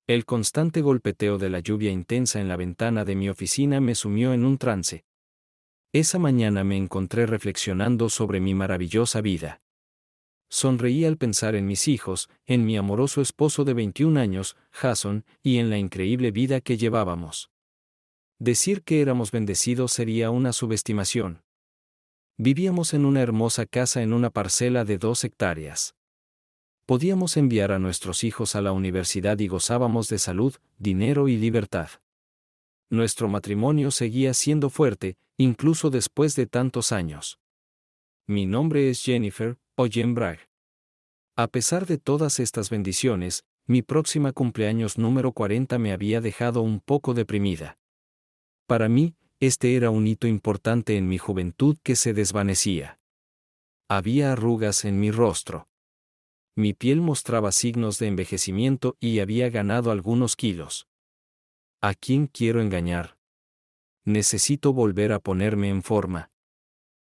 El constante golpeteo de la lluvia intensa en la ventana de mi oficina me sumió en un trance. Esa mañana me encontré reflexionando sobre mi maravillosa vida. Sonreí al pensar en mis hijos, en mi amoroso esposo de 21 años, Jason, y en la increíble vida que llevábamos. Decir que éramos bendecidos sería una subestimación. Vivíamos en una hermosa casa en una parcela de 2 hectáreas. Podíamos enviar a nuestros hijos a la universidad y gozábamos de salud, dinero y libertad. Nuestro matrimonio seguía siendo fuerte, incluso después de tantos años. Mi nombre es Jennifer, o Jen Bragg. A pesar de todas estas bendiciones, mi próxima cumpleaños número 40 me había dejado un poco deprimida. Para mí, este era un hito importante en mi juventud que se desvanecía. Había arrugas en mi rostro. Mi piel mostraba signos de envejecimiento y había ganado algunos kilos. ¿A quién quiero engañar? Necesito volver a ponerme en forma.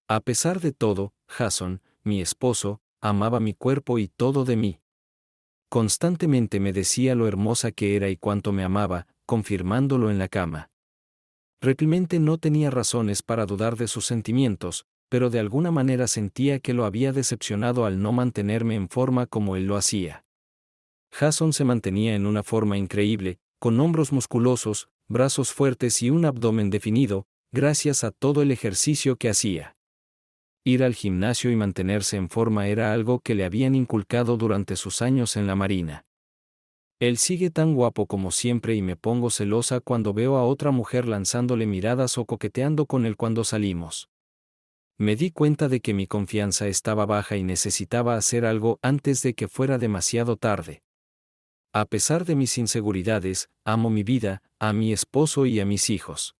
A pesar de todo, Jason, mi esposo, amaba mi cuerpo y todo de mí. Constantemente me decía lo hermosa que era y cuánto me amaba, confirmándolo en la cama. Realmente no tenía razones para dudar de sus sentimientos, pero de alguna manera sentía que lo había decepcionado al no mantenerme en forma como él lo hacía. Jason se mantenía en una forma increíble, con hombros musculosos, brazos fuertes y un abdomen definido, gracias a todo el ejercicio que hacía. Ir al gimnasio y mantenerse en forma era algo que le habían inculcado durante sus años en la Marina. Él sigue tan guapo como siempre y me pongo celosa cuando veo a otra mujer lanzándole miradas o coqueteando con él cuando salimos. Me di cuenta de que mi confianza estaba baja y necesitaba hacer algo antes de que fuera demasiado tarde. A pesar de mis inseguridades, amo mi vida, a mi esposo y a mis hijos.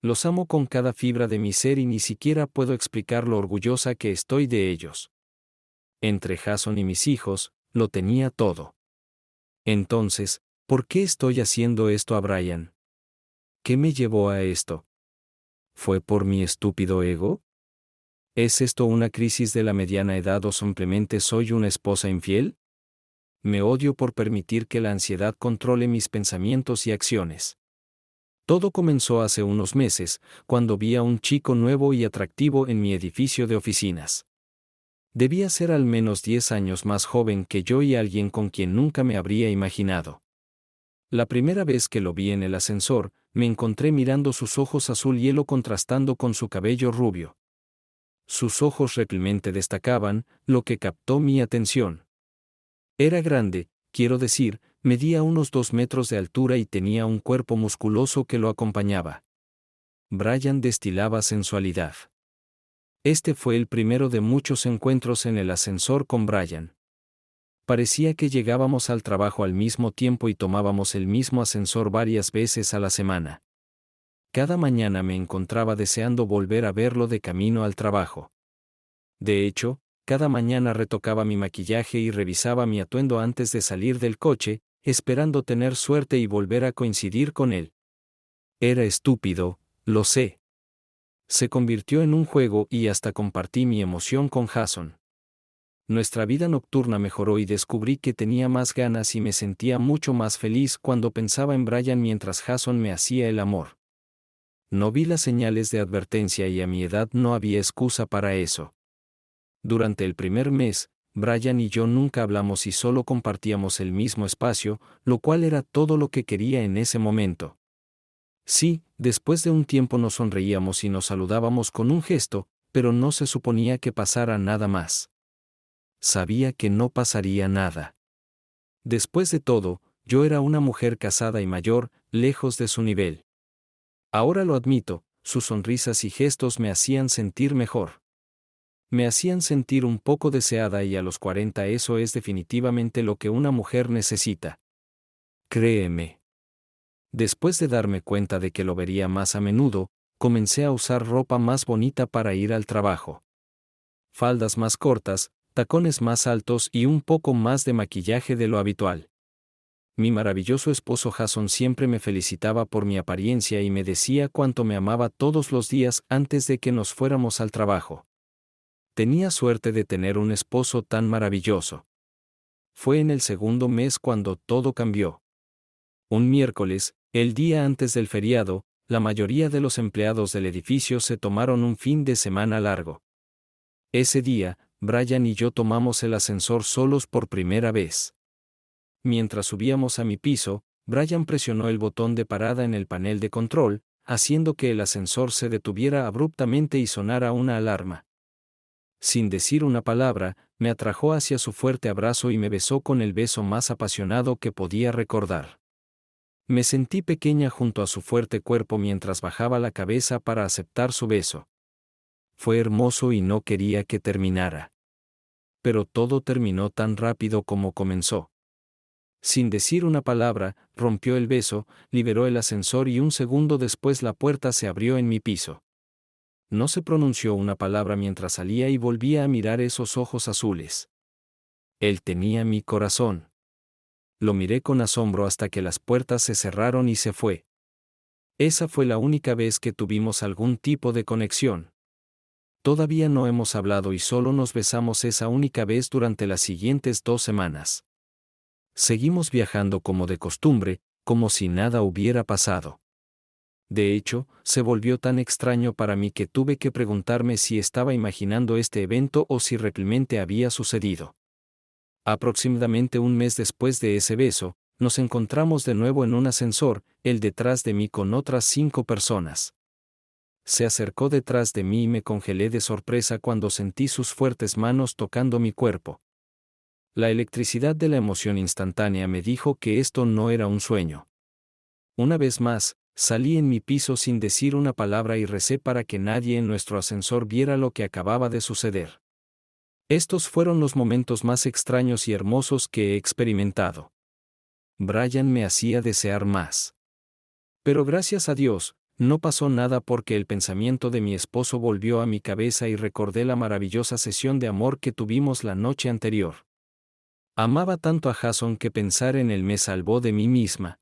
Los amo con cada fibra de mi ser y ni siquiera puedo explicar lo orgullosa que estoy de ellos. Entre Jason y mis hijos, lo tenía todo. Entonces, ¿por qué estoy haciendo esto a Brian? ¿Qué me llevó a esto? ¿Fue por mi estúpido ego? ¿Es esto una crisis de la mediana edad o simplemente soy una esposa infiel? Me odio por permitir que la ansiedad controle mis pensamientos y acciones. Todo comenzó hace unos meses, cuando vi a un chico nuevo y atractivo en mi edificio de oficinas. Debía ser al menos 10 años más joven que yo y alguien con quien nunca me habría imaginado. La primera vez que lo vi en el ascensor, me encontré mirando sus ojos azul hielo contrastando con su cabello rubio. Sus ojos realmente destacaban, lo que captó mi atención. Era grande, quiero decir, medía unos 2 metros de altura y tenía un cuerpo musculoso que lo acompañaba. Brian destilaba sensualidad. Este fue el primero de muchos encuentros en el ascensor con Brian. Parecía que llegábamos al trabajo al mismo tiempo y tomábamos el mismo ascensor varias veces a la semana. Cada mañana me encontraba deseando volver a verlo de camino al trabajo. De hecho, cada mañana retocaba mi maquillaje y revisaba mi atuendo antes de salir del coche, esperando tener suerte y volver a coincidir con él. Era estúpido, lo sé. Se convirtió en un juego y hasta compartí mi emoción con Jason. Nuestra vida nocturna mejoró y descubrí que tenía más ganas y me sentía mucho más feliz cuando pensaba en Brian mientras Jason me hacía el amor. No vi las señales de advertencia y a mi edad no había excusa para eso. Durante el primer mes, Brian y yo nunca hablamos y solo compartíamos el mismo espacio, lo cual era todo lo que quería en ese momento. Sí, después de un tiempo nos sonreíamos y nos saludábamos con un gesto, pero no se suponía que pasara nada más. Sabía que no pasaría nada. Después de todo, yo era una mujer casada y mayor, lejos de su nivel. Ahora lo admito, sus sonrisas y gestos me hacían sentir mejor. Me hacían sentir un poco deseada y a los 40 eso es definitivamente lo que una mujer necesita. Créeme. Después de darme cuenta de que lo vería más a menudo, comencé a usar ropa más bonita para ir al trabajo. Faldas más cortas, tacones más altos y un poco más de maquillaje de lo habitual. Mi maravilloso esposo Jason siempre me felicitaba por mi apariencia y me decía cuánto me amaba todos los días antes de que nos fuéramos al trabajo. Tenía suerte de tener un esposo tan maravilloso. Fue en el segundo mes cuando todo cambió. Un miércoles, el día antes del feriado, la mayoría de los empleados del edificio se tomaron un fin de semana largo. Ese día, Brian y yo tomamos el ascensor solos por primera vez. Mientras subíamos a mi piso, Brian presionó el botón de parada en el panel de control, haciendo que el ascensor se detuviera abruptamente y sonara una alarma. Sin decir una palabra, me atrajo hacia su fuerte abrazo y me besó con el beso más apasionado que podía recordar. Me sentí pequeña junto a su fuerte cuerpo mientras bajaba la cabeza para aceptar su beso. Fue hermoso y no quería que terminara. Pero todo terminó tan rápido como comenzó. Sin decir una palabra, rompió el beso, liberó el ascensor y un segundo después la puerta se abrió en mi piso. No se pronunció una palabra mientras salía y volvía a mirar esos ojos azules. Él tenía mi corazón. Lo miré con asombro hasta que las puertas se cerraron y se fue. Esa fue la única vez que tuvimos algún tipo de conexión. Todavía no hemos hablado y solo nos besamos esa única vez durante las siguientes 2 semanas. Seguimos viajando como de costumbre, como si nada hubiera pasado. De hecho, se volvió tan extraño para mí que tuve que preguntarme si estaba imaginando este evento o si realmente había sucedido. Aproximadamente un mes después de ese beso, nos encontramos de nuevo en un ascensor, él detrás de mí con otras 5 personas. Se acercó detrás de mí y me congelé de sorpresa cuando sentí sus fuertes manos tocando mi cuerpo. La electricidad de la emoción instantánea me dijo que esto no era un sueño. Una vez más, salí en mi piso sin decir una palabra y recé para que nadie en nuestro ascensor viera lo que acababa de suceder. Estos fueron los momentos más extraños y hermosos que he experimentado. Brian me hacía desear más. Pero gracias a Dios, no pasó nada porque el pensamiento de mi esposo volvió a mi cabeza y recordé la maravillosa sesión de amor que tuvimos la noche anterior. Amaba tanto a Jason que pensar en él me salvó de mí misma.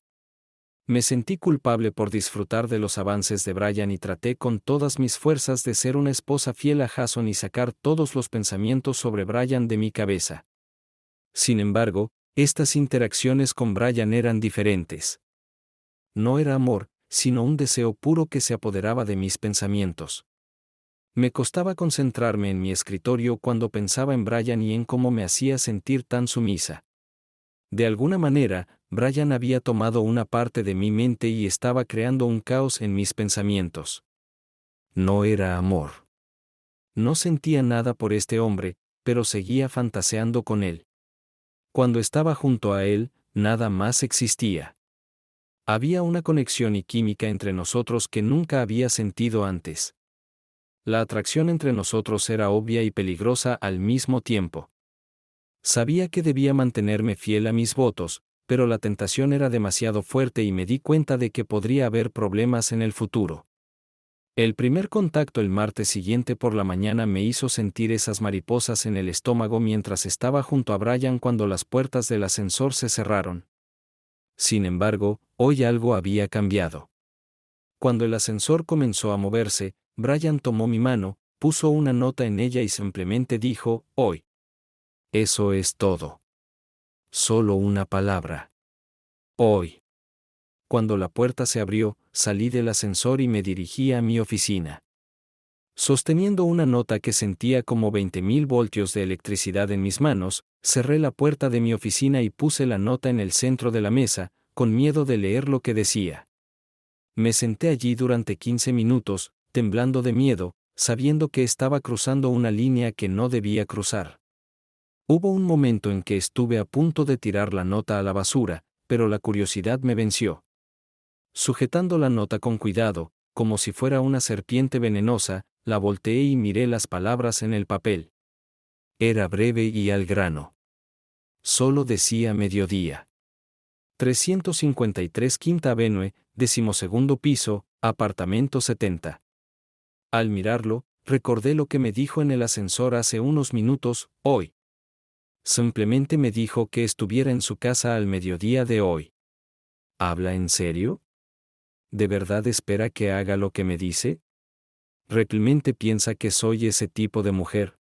Me sentí culpable por disfrutar de los avances de Brian y traté con todas mis fuerzas de ser una esposa fiel a Jason y sacar todos los pensamientos sobre Brian de mi cabeza. Sin embargo, estas interacciones con Brian eran diferentes. No era amor, sino un deseo puro que se apoderaba de mis pensamientos. Me costaba concentrarme en mi escritorio cuando pensaba en Brian y en cómo me hacía sentir tan sumisa. De alguna manera, Brian había tomado una parte de mi mente y estaba creando un caos en mis pensamientos. No era amor. No sentía nada por este hombre, pero seguía fantaseando con él. Cuando estaba junto a él, nada más existía. Había una conexión y química entre nosotros que nunca había sentido antes. La atracción entre nosotros era obvia y peligrosa al mismo tiempo. Sabía que debía mantenerme fiel a mis votos, pero la tentación era demasiado fuerte y me di cuenta de que podría haber problemas en el futuro. El primer contacto el martes siguiente por la mañana me hizo sentir esas mariposas en el estómago mientras estaba junto a Brian cuando las puertas del ascensor se cerraron. Sin embargo, hoy algo había cambiado. Cuando el ascensor comenzó a moverse, Brian tomó mi mano, puso una nota en ella y simplemente dijo, hoy. Eso es todo. Solo una palabra. Hoy. Cuando la puerta se abrió, salí del ascensor y me dirigí a mi oficina. Sosteniendo una nota que sentía como 20.000 voltios de electricidad en mis manos, cerré la puerta de mi oficina y puse la nota en el centro de la mesa, con miedo de leer lo que decía. Me senté allí durante 15 minutos, temblando de miedo, sabiendo que estaba cruzando una línea que no debía cruzar. Hubo un momento en que estuve a punto de tirar la nota a la basura, pero la curiosidad me venció. Sujetando la nota con cuidado, como si fuera una serpiente venenosa, la volteé y miré las palabras en el papel. Era breve y al grano. Solo decía mediodía. 353 Quinta Avenue, 12º piso, apartamento 70. Al mirarlo, recordé lo que me dijo en el ascensor hace unos minutos, hoy. Simplemente me dijo que estuviera en su casa al mediodía de hoy. ¿Habla en serio? ¿De verdad espera que haga lo que me dice? ¿Realmente piensa que soy ese tipo de mujer?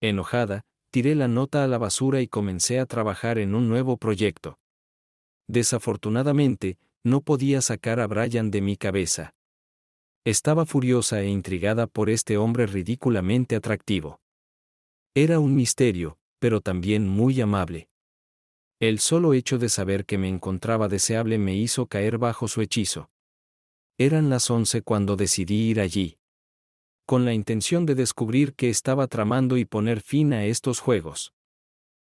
Enojada, tiré la nota a la basura y comencé a trabajar en un nuevo proyecto. Desafortunadamente, no podía sacar a Brian de mi cabeza. Estaba furiosa e intrigada por este hombre ridículamente atractivo. Era un misterio, pero también muy amable. El solo hecho de saber que me encontraba deseable me hizo caer bajo su hechizo. Eran las 11 cuando decidí ir allí, con la intención de descubrir qué estaba tramando y poner fin a estos juegos.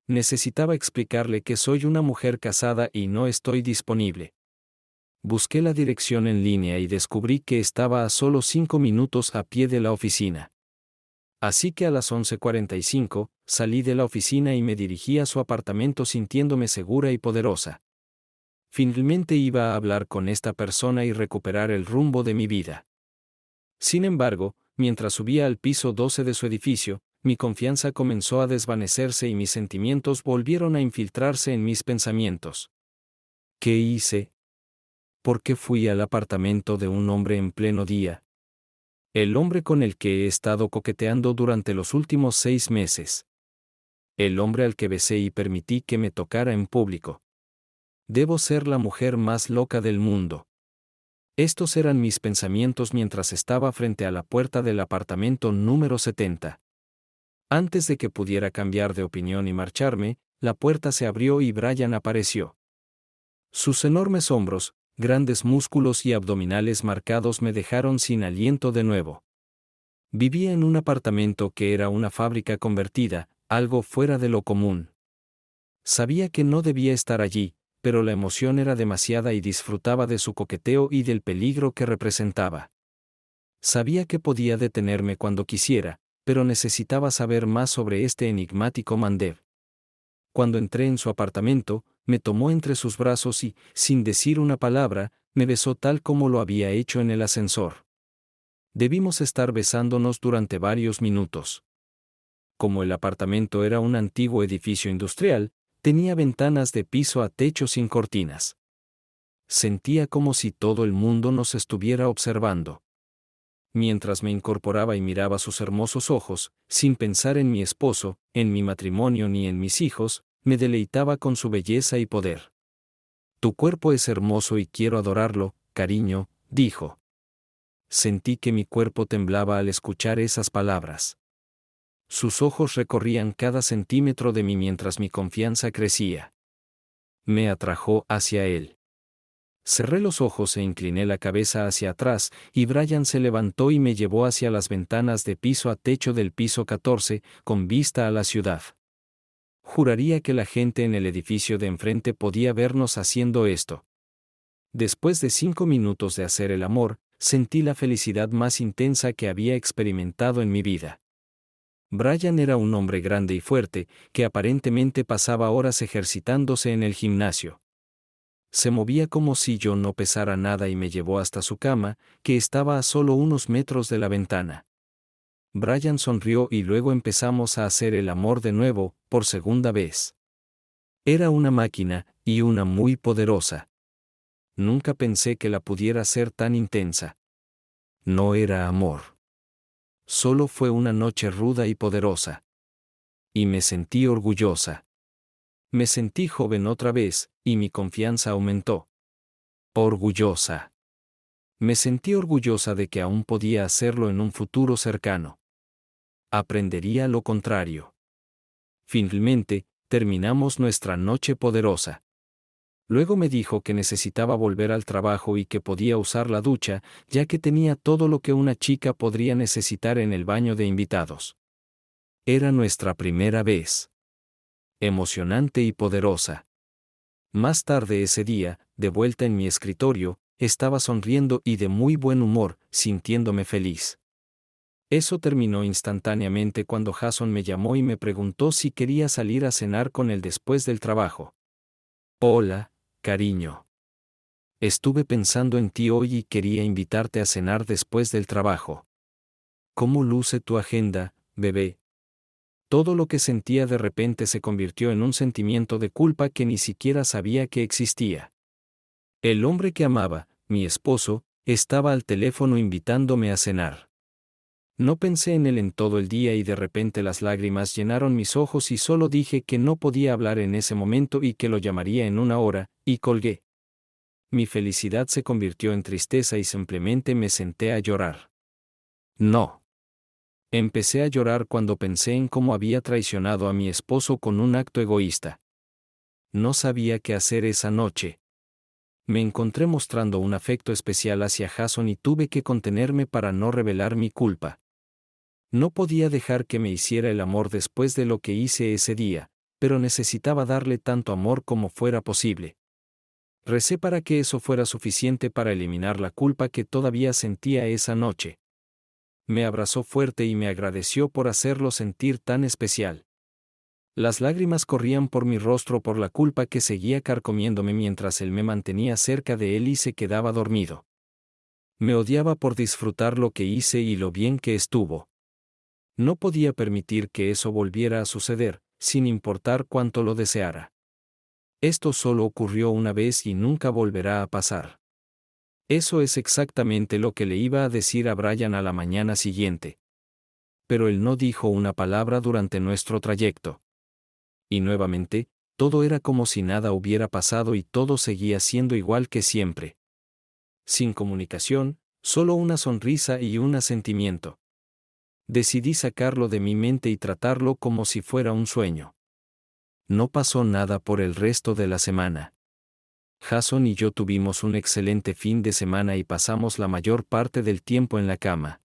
Necesitaba explicarle que soy una mujer casada y no estoy disponible. Busqué la dirección en línea y descubrí que estaba a solo 5 minutos a pie de la oficina. Así que a las 11:45, salí de la oficina y me dirigí a su apartamento sintiéndome segura y poderosa. Finalmente iba a hablar con esta persona y recuperar el rumbo de mi vida. Sin embargo, mientras subía al piso 12 de su edificio, mi confianza comenzó a desvanecerse y mis sentimientos volvieron a infiltrarse en mis pensamientos. ¿Qué hice? ¿Por qué fui al apartamento de un hombre en pleno día? El hombre con el que he estado coqueteando durante los últimos 6 meses. El hombre al que besé y permití que me tocara en público. Debo ser la mujer más loca del mundo. Estos eran mis pensamientos mientras estaba frente a la puerta del apartamento número 70. Antes de que pudiera cambiar de opinión y marcharme, la puerta se abrió y Brian apareció. Sus enormes hombros, grandes músculos y abdominales marcados me dejaron sin aliento de nuevo. Vivía en un apartamento que era una fábrica convertida, algo fuera de lo común. Sabía que no debía estar allí, pero la emoción era demasiada y disfrutaba de su coqueteo y del peligro que representaba. Sabía que podía detenerme cuando quisiera, pero necesitaba saber más sobre este enigmático Mandev. Cuando entré en su apartamento, me tomó entre sus brazos y, sin decir una palabra, me besó tal como lo había hecho en el ascensor. Debimos estar besándonos durante varios minutos. Como el apartamento era un antiguo edificio industrial, tenía ventanas de piso a techo sin cortinas. Sentía como si todo el mundo nos estuviera observando. Mientras me incorporaba y miraba sus hermosos ojos, sin pensar en mi esposo, en mi matrimonio ni en mis hijos, me deleitaba con su belleza y poder. Tu cuerpo es hermoso y quiero adorarlo, cariño, dijo. Sentí que mi cuerpo temblaba al escuchar esas palabras. Sus ojos recorrían cada centímetro de mí mientras mi confianza crecía. Me atrajo hacia él. Cerré los ojos e incliné la cabeza hacia atrás, y Brian se levantó y me llevó hacia las ventanas de piso a techo del piso 14, con vista a la ciudad. Juraría que la gente en el edificio de enfrente podía vernos haciendo esto. Después de 5 minutos de hacer el amor, sentí la felicidad más intensa que había experimentado en mi vida. Brian era un hombre grande y fuerte, que aparentemente pasaba horas ejercitándose en el gimnasio. Se movía como si yo no pesara nada y me llevó hasta su cama, que estaba a solo unos metros de la ventana. Brian sonrió y luego empezamos a hacer el amor de nuevo, por segunda vez. Era una máquina, y una muy poderosa. Nunca pensé que la pudiera ser tan intensa. No era amor. Solo fue una noche ruda y poderosa. Y me sentí orgullosa. Me sentí joven otra vez, y mi confianza aumentó. Orgullosa. Me sentí orgullosa de que aún podía hacerlo en un futuro cercano. Aprendería lo contrario. Finalmente, terminamos nuestra noche poderosa. Luego me dijo que necesitaba volver al trabajo y que podía usar la ducha, ya que tenía todo lo que una chica podría necesitar en el baño de invitados. Era nuestra primera vez. Emocionante y poderosa. Más tarde ese día, de vuelta en mi escritorio, estaba sonriendo y de muy buen humor, sintiéndome feliz. Eso terminó instantáneamente cuando Jason me llamó y me preguntó si quería salir a cenar con él después del trabajo. Hola, cariño. Estuve pensando en ti hoy y quería invitarte a cenar después del trabajo. ¿Cómo luce tu agenda, bebé? Todo lo que sentía de repente se convirtió en un sentimiento de culpa que ni siquiera sabía que existía. El hombre que amaba, mi esposo, estaba al teléfono invitándome a cenar. No pensé en él en todo el día y de repente las lágrimas llenaron mis ojos y solo dije que no podía hablar en ese momento y que lo llamaría en una hora, y colgué. Mi felicidad se convirtió en tristeza y simplemente me senté a llorar. No. Empecé a llorar cuando pensé en cómo había traicionado a mi esposo con un acto egoísta. No sabía qué hacer esa noche. Me encontré mostrando un afecto especial hacia Jason y tuve que contenerme para no revelar mi culpa. No podía dejar que me hiciera el amor después de lo que hice ese día, pero necesitaba darle tanto amor como fuera posible. Recé para que eso fuera suficiente para eliminar la culpa que todavía sentía esa noche. Me abrazó fuerte y me agradeció por hacerlo sentir tan especial. Las lágrimas corrían por mi rostro por la culpa que seguía carcomiéndome mientras él me mantenía cerca de él y se quedaba dormido. Me odiaba por disfrutar lo que hice y lo bien que estuvo. No podía permitir que eso volviera a suceder, sin importar cuánto lo deseara. Esto solo ocurrió una vez y nunca volverá a pasar. Eso es exactamente lo que le iba a decir a Brian a la mañana siguiente. Pero él no dijo una palabra durante nuestro trayecto. Y nuevamente, todo era como si nada hubiera pasado y todo seguía siendo igual que siempre. Sin comunicación, solo una sonrisa y un asentimiento. Decidí sacarlo de mi mente y tratarlo como si fuera un sueño. No pasó nada por el resto de la semana. Jason y yo tuvimos un excelente fin de semana y pasamos la mayor parte del tiempo en la cama.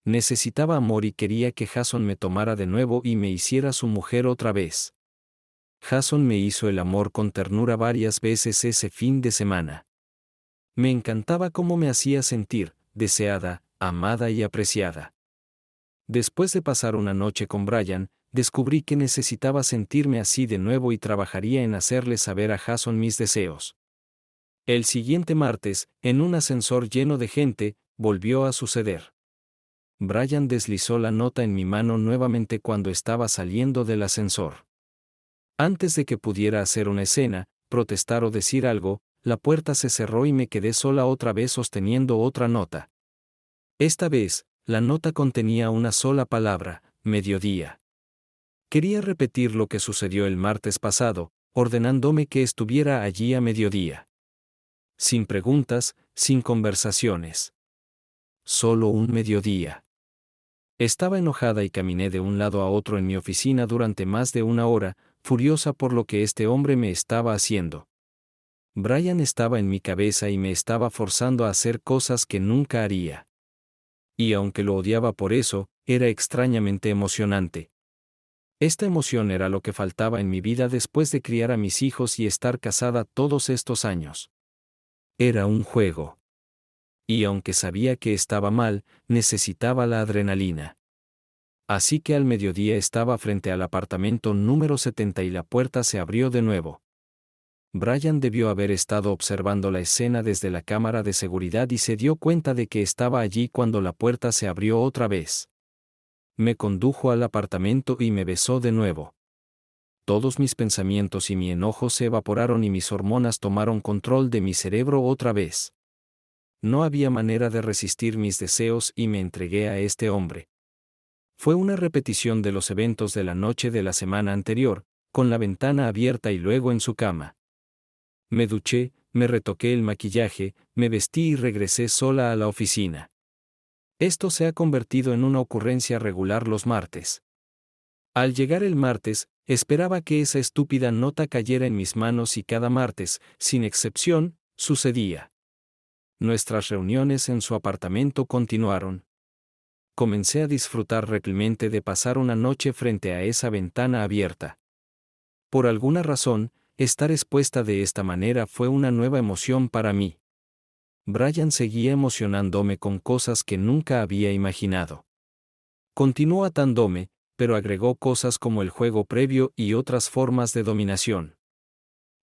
Necesitaba amor y quería que Jason me tomara de nuevo y me hiciera su mujer otra vez. Jason me hizo el amor con ternura varias veces ese fin de semana. Me encantaba cómo me hacía sentir, deseada, amada y apreciada. Después de pasar una noche con Brian, descubrí que necesitaba sentirme así de nuevo y trabajaría en hacerle saber a Jason mis deseos. El siguiente martes, en un ascensor lleno de gente, volvió a suceder. Brian deslizó la nota en mi mano nuevamente cuando estaba saliendo del ascensor. Antes de que pudiera hacer una escena, protestar o decir algo, la puerta se cerró y me quedé sola otra vez sosteniendo otra nota. Esta vez, la nota contenía una sola palabra: mediodía. Quería repetir lo que sucedió el martes pasado, ordenándome que estuviera allí a mediodía. Sin preguntas, sin conversaciones. Solo un mediodía. Estaba enojada y caminé de un lado a otro en mi oficina durante más de una hora, furiosa por lo que este hombre me estaba haciendo. Brian estaba en mi cabeza y me estaba forzando a hacer cosas que nunca haría. Y aunque lo odiaba por eso, era extrañamente emocionante. Esta emoción era lo que faltaba en mi vida después de criar a mis hijos y estar casada todos estos años. Era un juego. Y aunque sabía que estaba mal, necesitaba la adrenalina. Así que al mediodía estaba frente al apartamento número 70 y la puerta se abrió de nuevo. Brian debió haber estado observando la escena desde la cámara de seguridad y se dio cuenta de que estaba allí cuando la puerta se abrió otra vez. Me condujo al apartamento y me besó de nuevo. Todos mis pensamientos y mi enojo se evaporaron y mis hormonas tomaron control de mi cerebro otra vez. No había manera de resistir mis deseos y me entregué a este hombre. Fue una repetición de los eventos de la noche de la semana anterior, con la ventana abierta y luego en su cama. Me duché, me retoqué el maquillaje, me vestí y regresé sola a la oficina. Esto se ha convertido en una ocurrencia regular los martes. Al llegar el martes, esperaba que esa estúpida nota cayera en mis manos y cada martes, sin excepción, sucedía. Nuestras reuniones en su apartamento continuaron. Comencé a disfrutar realmente de pasar una noche frente a esa ventana abierta. Por alguna razón, estar expuesta de esta manera fue una nueva emoción para mí. Brian seguía emocionándome con cosas que nunca había imaginado. Continuó atándome, pero agregó cosas como el juego previo y otras formas de dominación.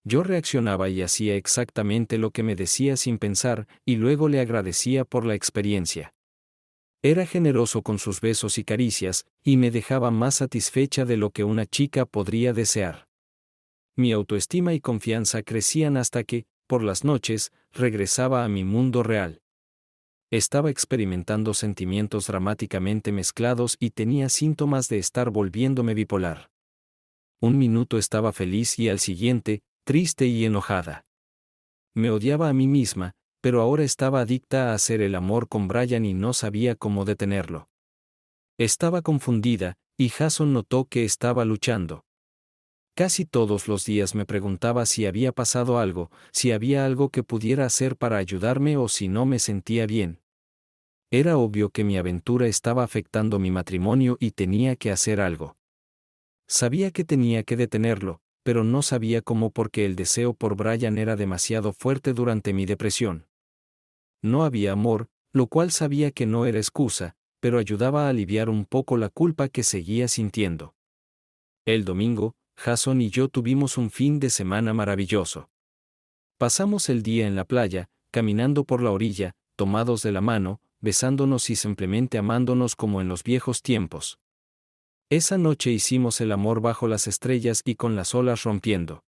Yo reaccionaba y hacía exactamente lo que me decía sin pensar, y luego le agradecía por la experiencia. Era generoso con sus besos y caricias, y me dejaba más satisfecha de lo que una chica podría desear. Mi autoestima y confianza crecían hasta que, por las noches, regresaba a mi mundo real. Estaba experimentando sentimientos dramáticamente mezclados y tenía síntomas de estar volviéndome bipolar. Un minuto estaba feliz y al siguiente, triste y enojada. Me odiaba a mí misma, pero ahora estaba adicta a hacer el amor con Brian y no sabía cómo detenerlo. Estaba confundida, y Jason notó que estaba luchando. Casi todos los días me preguntaba si había pasado algo, si había algo que pudiera hacer para ayudarme o si no me sentía bien. Era obvio que mi aventura estaba afectando mi matrimonio y tenía que hacer algo. Sabía que tenía que detenerlo, pero no sabía cómo porque el deseo por Brian era demasiado fuerte durante mi depresión. No había amor, lo cual sabía que no era excusa, pero ayudaba a aliviar un poco la culpa que seguía sintiendo. El domingo, Jason y yo tuvimos un fin de semana maravilloso. Pasamos el día en la playa, caminando por la orilla, tomados de la mano, besándonos y simplemente amándonos como en los viejos tiempos. Esa noche hicimos el amor bajo las estrellas y con las olas rompiendo.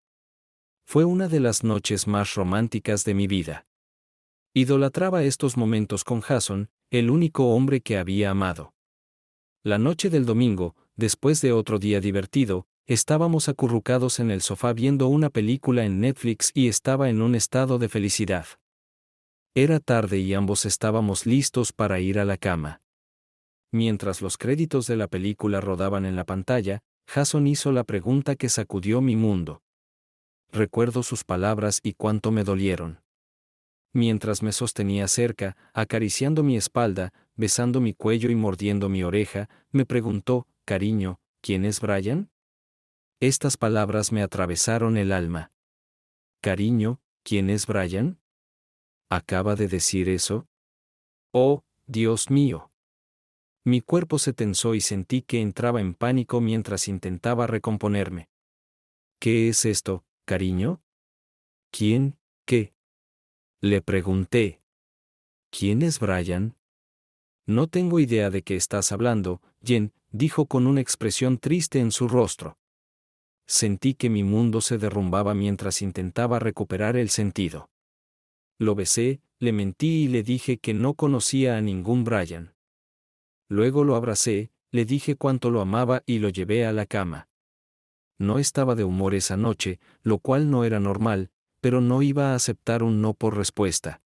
Fue una de las noches más románticas de mi vida. Idolatraba estos momentos con Jason, el único hombre que había amado. La noche del domingo, después de otro día divertido, estábamos acurrucados en el sofá viendo una película en Netflix y estaba en un estado de felicidad. Era tarde y ambos estábamos listos para ir a la cama. Mientras los créditos de la película rodaban en la pantalla, Jason hizo la pregunta que sacudió mi mundo. Recuerdo sus palabras y cuánto me dolieron. Mientras me sostenía cerca, acariciando mi espalda, besando mi cuello y mordiendo mi oreja, me preguntó, cariño, ¿quién es Brian? Estas palabras me atravesaron el alma. Cariño, ¿quién es Brian? ¿Acaba de decir eso? Oh, Dios mío. Mi cuerpo se tensó y sentí que entraba en pánico mientras intentaba recomponerme. ¿Qué es esto, cariño? ¿Quién, qué? Le pregunté. ¿Quién es Brian? No tengo idea de qué estás hablando, Jen, dijo con una expresión triste en su rostro. Sentí que mi mundo se derrumbaba mientras intentaba recuperar el sentido. Lo besé, le mentí y le dije que no conocía a ningún Brian. Luego lo abracé, le dije cuánto lo amaba y lo llevé a la cama. No estaba de humor esa noche, lo cual no era normal, pero no iba a aceptar un no por respuesta.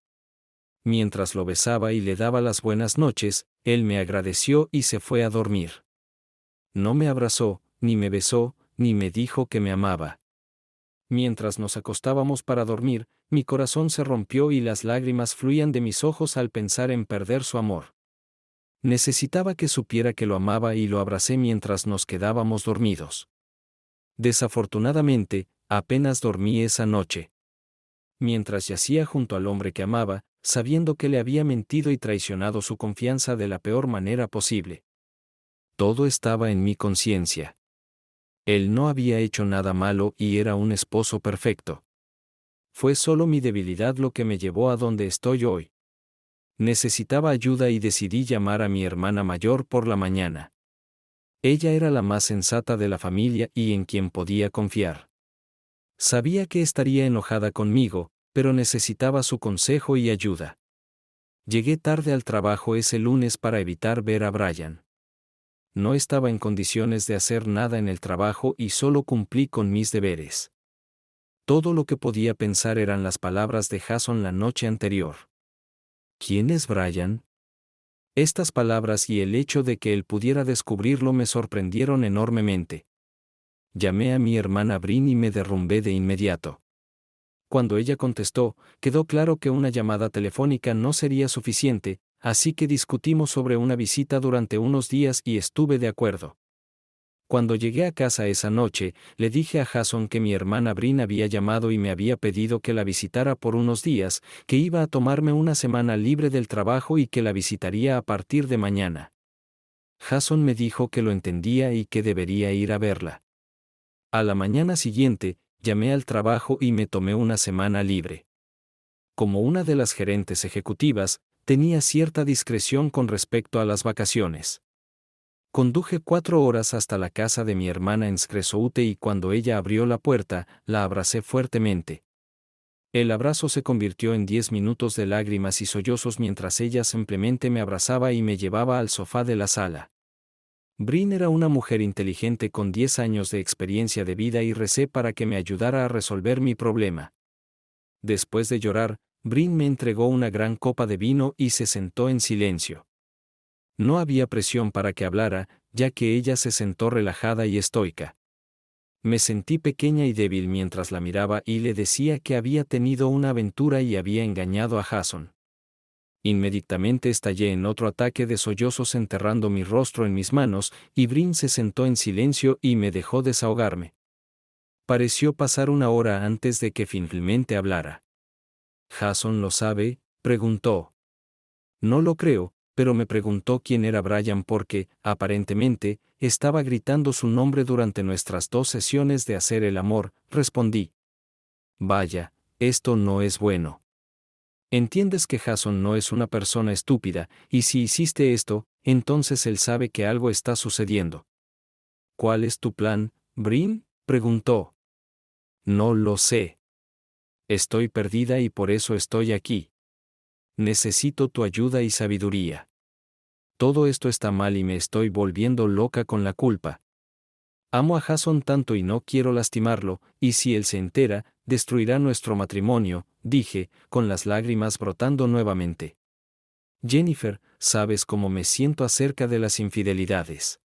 Mientras lo besaba y le daba las buenas noches, él me agradeció y se fue a dormir. No me abrazó, ni me besó, ni me dijo que me amaba. Mientras nos acostábamos para dormir, mi corazón se rompió y las lágrimas fluían de mis ojos al pensar en perder su amor. Necesitaba que supiera que lo amaba y lo abracé mientras nos quedábamos dormidos. Desafortunadamente, apenas dormí esa noche. Mientras yacía junto al hombre que amaba, sabiendo que le había mentido y traicionado su confianza de la peor manera posible. Todo estaba en mi conciencia. Él no había hecho nada malo y era un esposo perfecto. Fue solo mi debilidad lo que me llevó a donde estoy hoy. Necesitaba ayuda y decidí llamar a mi hermana mayor por la mañana. Ella era la más sensata de la familia y en quien podía confiar. Sabía que estaría enojada conmigo, pero necesitaba su consejo y ayuda. Llegué tarde al trabajo ese lunes para evitar ver a Brian. No estaba en condiciones de hacer nada en el trabajo y solo cumplí con mis deberes. Todo lo que podía pensar eran las palabras de Jason la noche anterior. ¿Quién es Brian? Estas palabras y el hecho de que él pudiera descubrirlo me sorprendieron enormemente. Llamé a mi hermana Brin y me derrumbé de inmediato. Cuando ella contestó, quedó claro que una llamada telefónica no sería suficiente, así que discutimos sobre una visita durante unos días y estuve de acuerdo. Cuando llegué a casa esa noche, le dije a Jason que mi hermana Brin había llamado y me había pedido que la visitara por unos días, que iba a tomarme una semana libre del trabajo y que la visitaría a partir de mañana. Jason me dijo que lo entendía y que debería ir a verla. A la mañana siguiente, llamé al trabajo y me tomé una semana libre. Como una de las gerentes ejecutivas, tenía cierta discreción con respecto a las vacaciones. Conduje 4 horas hasta la casa de mi hermana en Scresoute y cuando ella abrió la puerta, la abracé fuertemente. El abrazo se convirtió en 10 minutos de lágrimas y sollozos mientras ella simplemente me abrazaba y me llevaba al sofá de la sala. Brin era una mujer inteligente con 10 años de experiencia de vida y recé para que me ayudara a resolver mi problema. Después de llorar, Brin me entregó una gran copa de vino y se sentó en silencio. No había presión para que hablara, ya que ella se sentó relajada y estoica. Me sentí pequeña y débil mientras la miraba y le decía que había tenido una aventura y había engañado a Jason. Inmediatamente estallé en otro ataque de sollozos enterrando mi rostro en mis manos, y Brin se sentó en silencio y me dejó desahogarme. Pareció pasar una hora antes de que finalmente hablara. ¿Jason lo sabe?, preguntó. No lo creo, pero me preguntó quién era Brian porque, aparentemente, estaba gritando su nombre durante nuestras 2 sesiones de hacer el amor, respondí. Vaya, esto no es bueno. Entiendes que Jason no es una persona estúpida, y si hiciste esto, entonces él sabe que algo está sucediendo. ¿Cuál es tu plan, Brin?, preguntó. No lo sé. Estoy perdida y por eso estoy aquí. Necesito tu ayuda y sabiduría. Todo esto está mal y me estoy volviendo loca con la culpa. Amo a Jason tanto y no quiero lastimarlo, y si él se entera, destruirá nuestro matrimonio, dije, con las lágrimas brotando nuevamente. Jennifer, ¿sabes cómo me siento acerca de las infidelidades?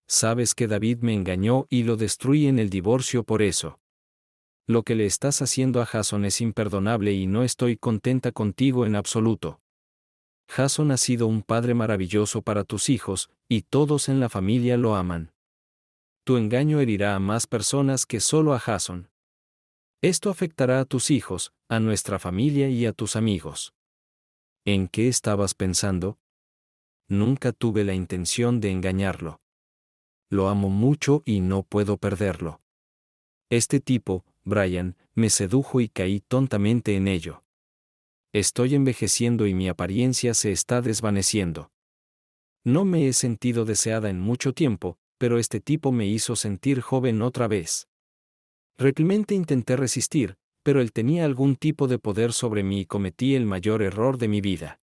Sabes que David me engañó y lo destruí en el divorcio por eso. Lo que le estás haciendo a Jason es imperdonable y no estoy contenta contigo en absoluto. Jason ha sido un padre maravilloso para tus hijos, y todos en la familia lo aman. Tu engaño herirá a más personas que solo a Jason. Esto afectará a tus hijos, a nuestra familia y a tus amigos. ¿En qué estabas pensando? Nunca tuve la intención de engañarlo. Lo amo mucho y no puedo perderlo. Este tipo, Brian, me sedujo y caí tontamente en ello. Estoy envejeciendo y mi apariencia se está desvaneciendo. No me he sentido deseada en mucho tiempo, pero este tipo me hizo sentir joven otra vez. Realmente intenté resistir, pero él tenía algún tipo de poder sobre mí y cometí el mayor error de mi vida.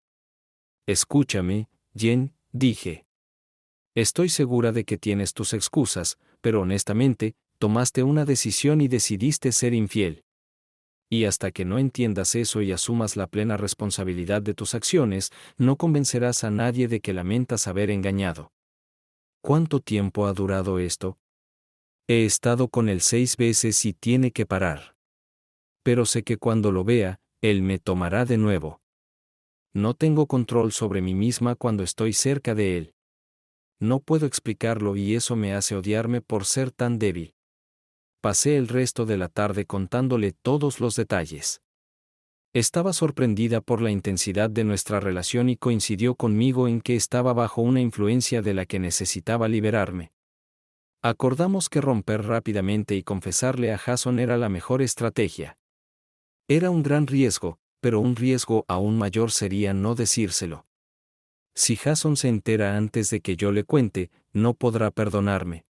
Escúchame, Jen, dije. Estoy segura de que tienes tus excusas, pero honestamente, tomaste una decisión y decidiste ser infiel. Y hasta que no entiendas eso y asumas la plena responsabilidad de tus acciones, no convencerás a nadie de que lamentas haber engañado. ¿Cuánto tiempo ha durado esto? He estado con él 6 veces y tiene que parar. Pero sé que cuando lo vea, él me tomará de nuevo. No tengo control sobre mí misma cuando estoy cerca de él. No puedo explicarlo y eso me hace odiarme por ser tan débil. Pasé el resto de la tarde contándole todos los detalles. Estaba sorprendida por la intensidad de nuestra relación y coincidió conmigo en que estaba bajo una influencia de la que necesitaba liberarme. Acordamos que romper rápidamente y confesarle a Jason era la mejor estrategia. Era un gran riesgo, pero un riesgo aún mayor sería no decírselo. Si Jason se entera antes de que yo le cuente, no podrá perdonarme.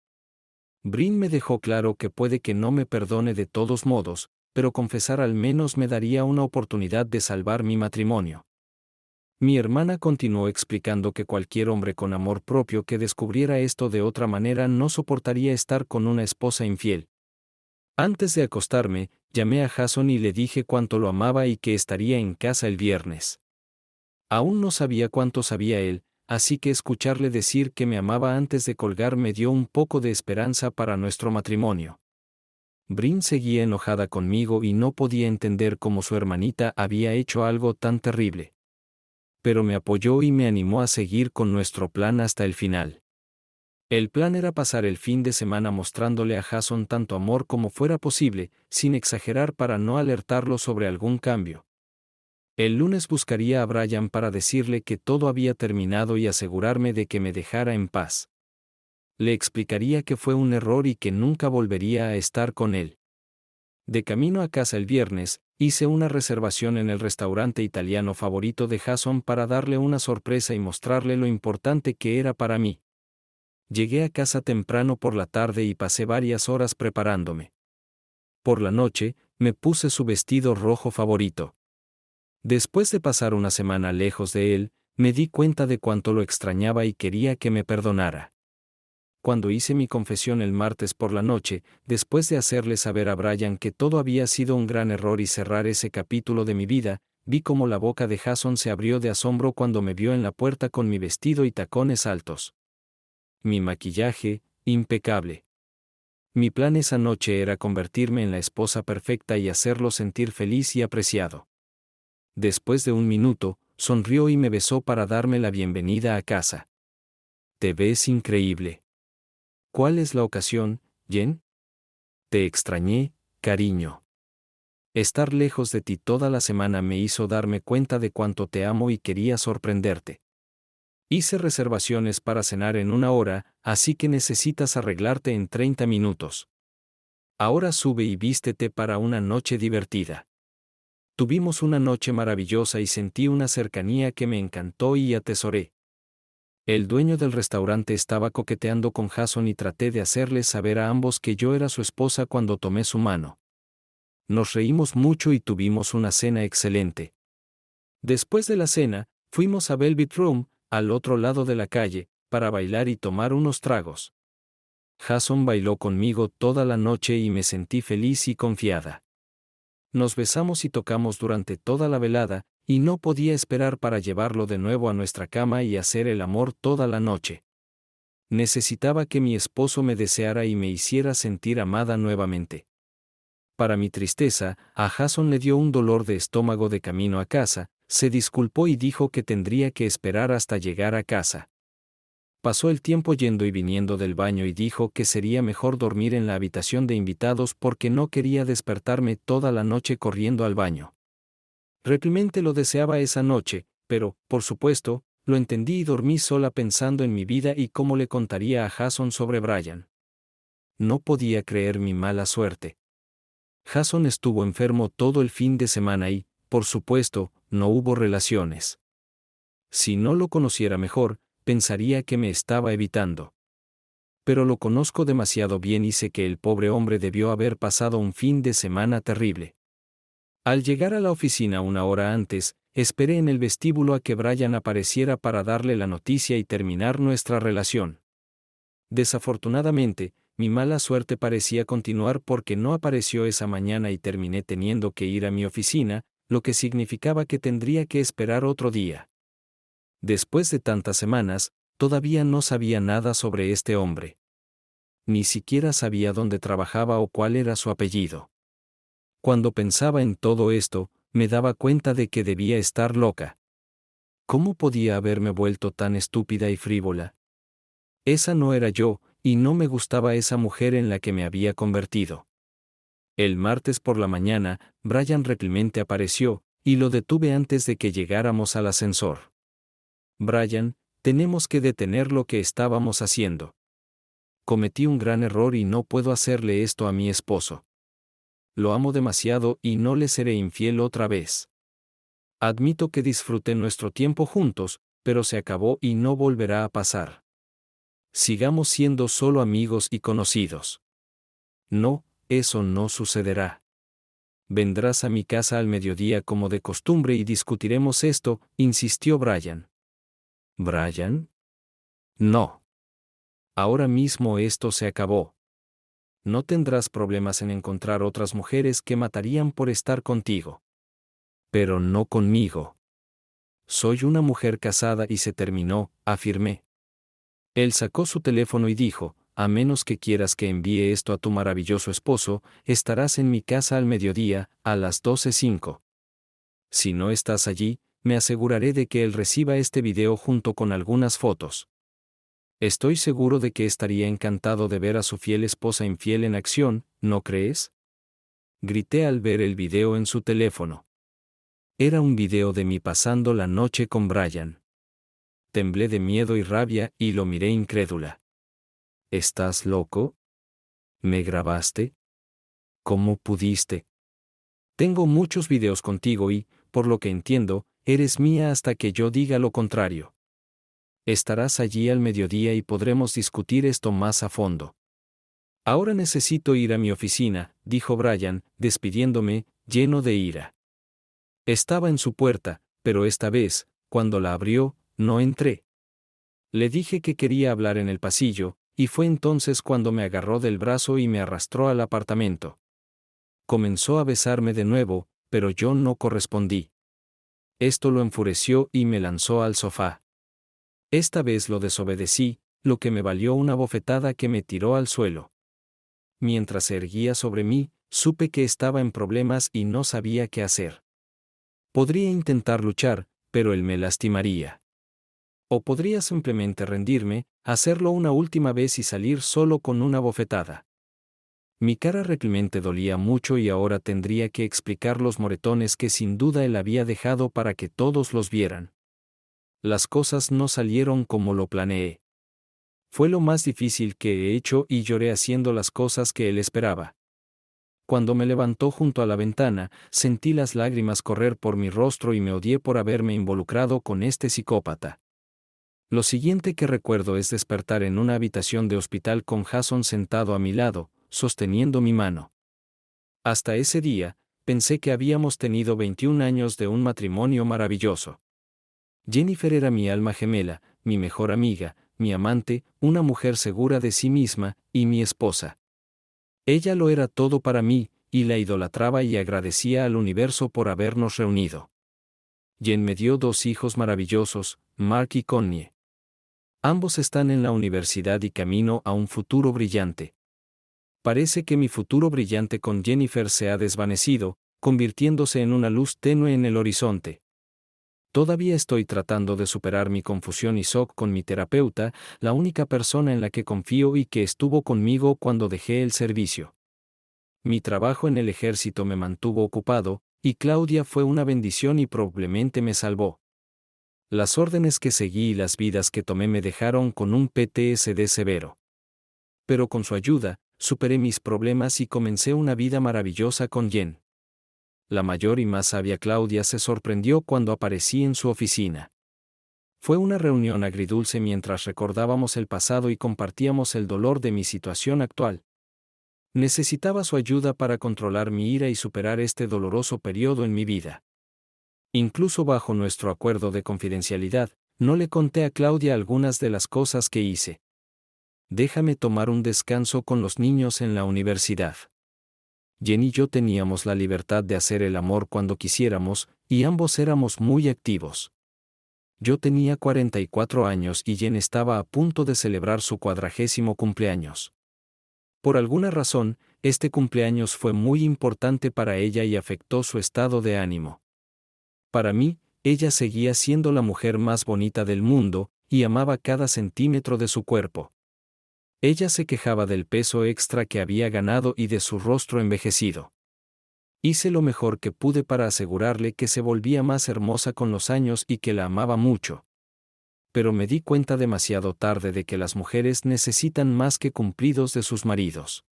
Brin me dejó claro que puede que no me perdone de todos modos, pero confesar al menos me daría una oportunidad de salvar mi matrimonio. Mi hermana continuó explicando que cualquier hombre con amor propio que descubriera esto de otra manera no soportaría estar con una esposa infiel. Antes de acostarme, llamé a Jason y le dije cuánto lo amaba y que estaría en casa el viernes. Aún no sabía cuánto sabía él, así que escucharle decir que me amaba antes de colgar me dio un poco de esperanza para nuestro matrimonio. Brin seguía enojada conmigo y no podía entender cómo su hermanita había hecho algo tan terrible. Pero me apoyó y me animó a seguir con nuestro plan hasta el final. El plan era pasar el fin de semana mostrándole a Jason tanto amor como fuera posible, sin exagerar para no alertarlo sobre algún cambio. El lunes buscaría a Brian para decirle que todo había terminado y asegurarme de que me dejara en paz. Le explicaría que fue un error y que nunca volvería a estar con él. De camino a casa el viernes, hice una reservación en el restaurante italiano favorito de Jason para darle una sorpresa y mostrarle lo importante que era para mí. Llegué a casa temprano por la tarde y pasé varias horas preparándome. Por la noche, me puse su vestido rojo favorito. Después de pasar una semana lejos de él, me di cuenta de cuánto lo extrañaba y quería que me perdonara. Cuando hice mi confesión el martes por la noche, después de hacerle saber a Brian que todo había sido un gran error y cerrar ese capítulo de mi vida, vi cómo la boca de Jason se abrió de asombro cuando me vio en la puerta con mi vestido y tacones altos. Mi maquillaje, impecable. Mi plan esa noche era convertirme en la esposa perfecta y hacerlo sentir feliz y apreciado. Después de un minuto, sonrió y me besó para darme la bienvenida a casa. Te ves increíble. ¿Cuál es la ocasión, Jen? Te extrañé, cariño. Estar lejos de ti toda la semana me hizo darme cuenta de cuánto te amo y quería sorprenderte. Hice reservaciones para cenar en 1 hora, así que necesitas arreglarte en 30 minutos. Ahora sube y vístete para una noche divertida. Tuvimos una noche maravillosa y sentí una cercanía que me encantó y atesoré. El dueño del restaurante estaba coqueteando con Jason y traté de hacerles saber a ambos que yo era su esposa cuando tomé su mano. Nos reímos mucho y tuvimos una cena excelente. Después de la cena, fuimos a Velvet Room, al otro lado de la calle, para bailar y tomar unos tragos. Jason bailó conmigo toda la noche y me sentí feliz y confiada. Nos besamos y tocamos durante toda la velada, y no podía esperar para llevarlo de nuevo a nuestra cama y hacer el amor toda la noche. Necesitaba que mi esposo me deseara y me hiciera sentir amada nuevamente. Para mi tristeza, a Jason le dio un dolor de estómago de camino a casa, se disculpó y dijo que tendría que esperar hasta llegar a casa. Pasó el tiempo yendo y viniendo del baño y dijo que sería mejor dormir en la habitación de invitados porque no quería despertarme toda la noche corriendo al baño. Realmente lo deseaba esa noche, pero, por supuesto, lo entendí y dormí sola pensando en mi vida y cómo le contaría a Jason sobre Brian. No podía creer mi mala suerte. Jason estuvo enfermo todo el fin de semana y, por supuesto, no hubo relaciones. Si no lo conociera mejor, pensaría que me estaba evitando. Pero lo conozco demasiado bien y sé que el pobre hombre debió haber pasado un fin de semana terrible. Al llegar a la oficina 1 hora antes, esperé en el vestíbulo a que Brian apareciera para darle la noticia y terminar nuestra relación. Desafortunadamente, mi mala suerte parecía continuar porque no apareció esa mañana y terminé teniendo que ir a mi oficina, lo que significaba que tendría que esperar otro día. Después de tantas semanas, todavía no sabía nada sobre este hombre. Ni siquiera sabía dónde trabajaba o cuál era su apellido. Cuando pensaba en todo esto, me daba cuenta de que debía estar loca. ¿Cómo podía haberme vuelto tan estúpida y frívola? Esa no era yo, y no me gustaba esa mujer en la que me había convertido. El martes por la mañana, Brian realmente apareció, y lo detuve antes de que llegáramos al ascensor. Brian, tenemos que detener lo que estábamos haciendo. Cometí un gran error y no puedo hacerle esto a mi esposo. Lo amo demasiado y no le seré infiel otra vez. Admito que disfruté nuestro tiempo juntos, pero se acabó y no volverá a pasar. Sigamos siendo solo amigos y conocidos. No, eso no sucederá. Vendrás a mi casa al mediodía como de costumbre y discutiremos esto, insistió Brian. ¿Brian? No. Ahora mismo esto se acabó. No tendrás problemas en encontrar otras mujeres que matarían por estar contigo. Pero no conmigo. Soy una mujer casada y se terminó, afirmé. Él sacó su teléfono y dijo, a menos que quieras que envíe esto a tu maravilloso esposo, estarás en mi casa al mediodía, a las 12:05. Si no estás allí, me aseguraré de que él reciba este video junto con algunas fotos. Estoy seguro de que estaría encantado de ver a su fiel esposa infiel en acción, ¿no crees? Grité al ver el video en su teléfono. Era un video de mí pasando la noche con Brian. Temblé de miedo y rabia y lo miré incrédula. ¿Estás loco? ¿Me grabaste? ¿Cómo pudiste? Tengo muchos videos contigo y, por lo que entiendo, eres mía hasta que yo diga lo contrario. Estarás allí al mediodía y podremos discutir esto más a fondo. Ahora necesito ir a mi oficina, dijo Brian, despidiéndome, lleno de ira. Estaba en su puerta, pero esta vez, cuando la abrió, no entré. Le dije que quería hablar en el pasillo, y fue entonces cuando me agarró del brazo y me arrastró al apartamento. Comenzó a besarme de nuevo, pero yo no correspondí. Esto lo enfureció y me lanzó al sofá. Esta vez lo desobedecí, lo que me valió una bofetada que me tiró al suelo. Mientras se erguía sobre mí, supe que estaba en problemas y no sabía qué hacer. Podría intentar luchar, pero él me lastimaría. O podría simplemente rendirme, hacerlo una última vez y salir solo con una bofetada. Mi cara realmente dolía mucho y ahora tendría que explicar los moretones que sin duda él había dejado para que todos los vieran. Las cosas no salieron como lo planeé. Fue lo más difícil que he hecho y lloré haciendo las cosas que él esperaba. Cuando me levantó junto a la ventana, sentí las lágrimas correr por mi rostro y me odié por haberme involucrado con este psicópata. Lo siguiente que recuerdo es despertar en una habitación de hospital con Jason sentado a mi lado, sosteniendo mi mano. Hasta ese día, pensé que habíamos tenido 21 años de un matrimonio maravilloso. Jennifer era mi alma gemela, mi mejor amiga, mi amante, una mujer segura de sí misma, y mi esposa. Ella lo era todo para mí, y la idolatraba y agradecía al universo por habernos reunido. Jen me dio 2 hijos maravillosos, Mark y Connie. Ambos están en la universidad y camino a un futuro brillante. Parece que mi futuro brillante con Jennifer se ha desvanecido, convirtiéndose en una luz tenue en el horizonte. Todavía estoy tratando de superar mi confusión y shock con mi terapeuta, la única persona en la que confío y que estuvo conmigo cuando dejé el servicio. Mi trabajo en el ejército me mantuvo ocupado, y Claudia fue una bendición y probablemente me salvó. Las órdenes que seguí y las vidas que tomé me dejaron con un PTSD severo. Pero con su ayuda, superé mis problemas y comencé una vida maravillosa con Jen. La mayor y más sabia Claudia se sorprendió cuando aparecí en su oficina. Fue una reunión agridulce mientras recordábamos el pasado y compartíamos el dolor de mi situación actual. Necesitaba su ayuda para controlar mi ira y superar este doloroso periodo en mi vida. Incluso bajo nuestro acuerdo de confidencialidad, no le conté a Claudia algunas de las cosas que hice. Déjame tomar un descanso con los niños en la universidad. Jen y yo teníamos la libertad de hacer el amor cuando quisiéramos, y ambos éramos muy activos. Yo tenía 44 años y Jen estaba a punto de celebrar su 40º cumpleaños. Por alguna razón, este cumpleaños fue muy importante para ella y afectó su estado de ánimo. Para mí, ella seguía siendo la mujer más bonita del mundo, y amaba cada centímetro de su cuerpo. Ella se quejaba del peso extra que había ganado y de su rostro envejecido. Hice lo mejor que pude para asegurarle que se volvía más hermosa con los años y que la amaba mucho. Pero me di cuenta demasiado tarde de que las mujeres necesitan más que cumplidos de sus maridos.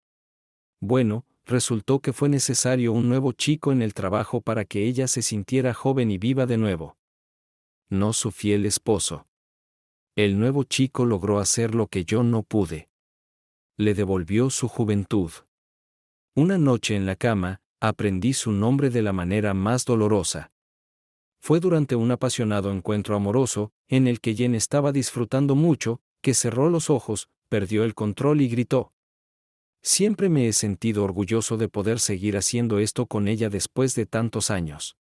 Bueno, resultó que fue necesario un nuevo chico en el trabajo para que ella se sintiera joven y viva de nuevo. No su fiel esposo. El nuevo chico logró hacer lo que yo no pude. Le devolvió su juventud. Una noche en la cama, aprendí su nombre de la manera más dolorosa. Fue durante un apasionado encuentro amoroso, en el que Jen estaba disfrutando mucho, que cerró los ojos, perdió el control y gritó. Siempre me he sentido orgulloso de poder seguir haciendo esto con ella después de tantos años.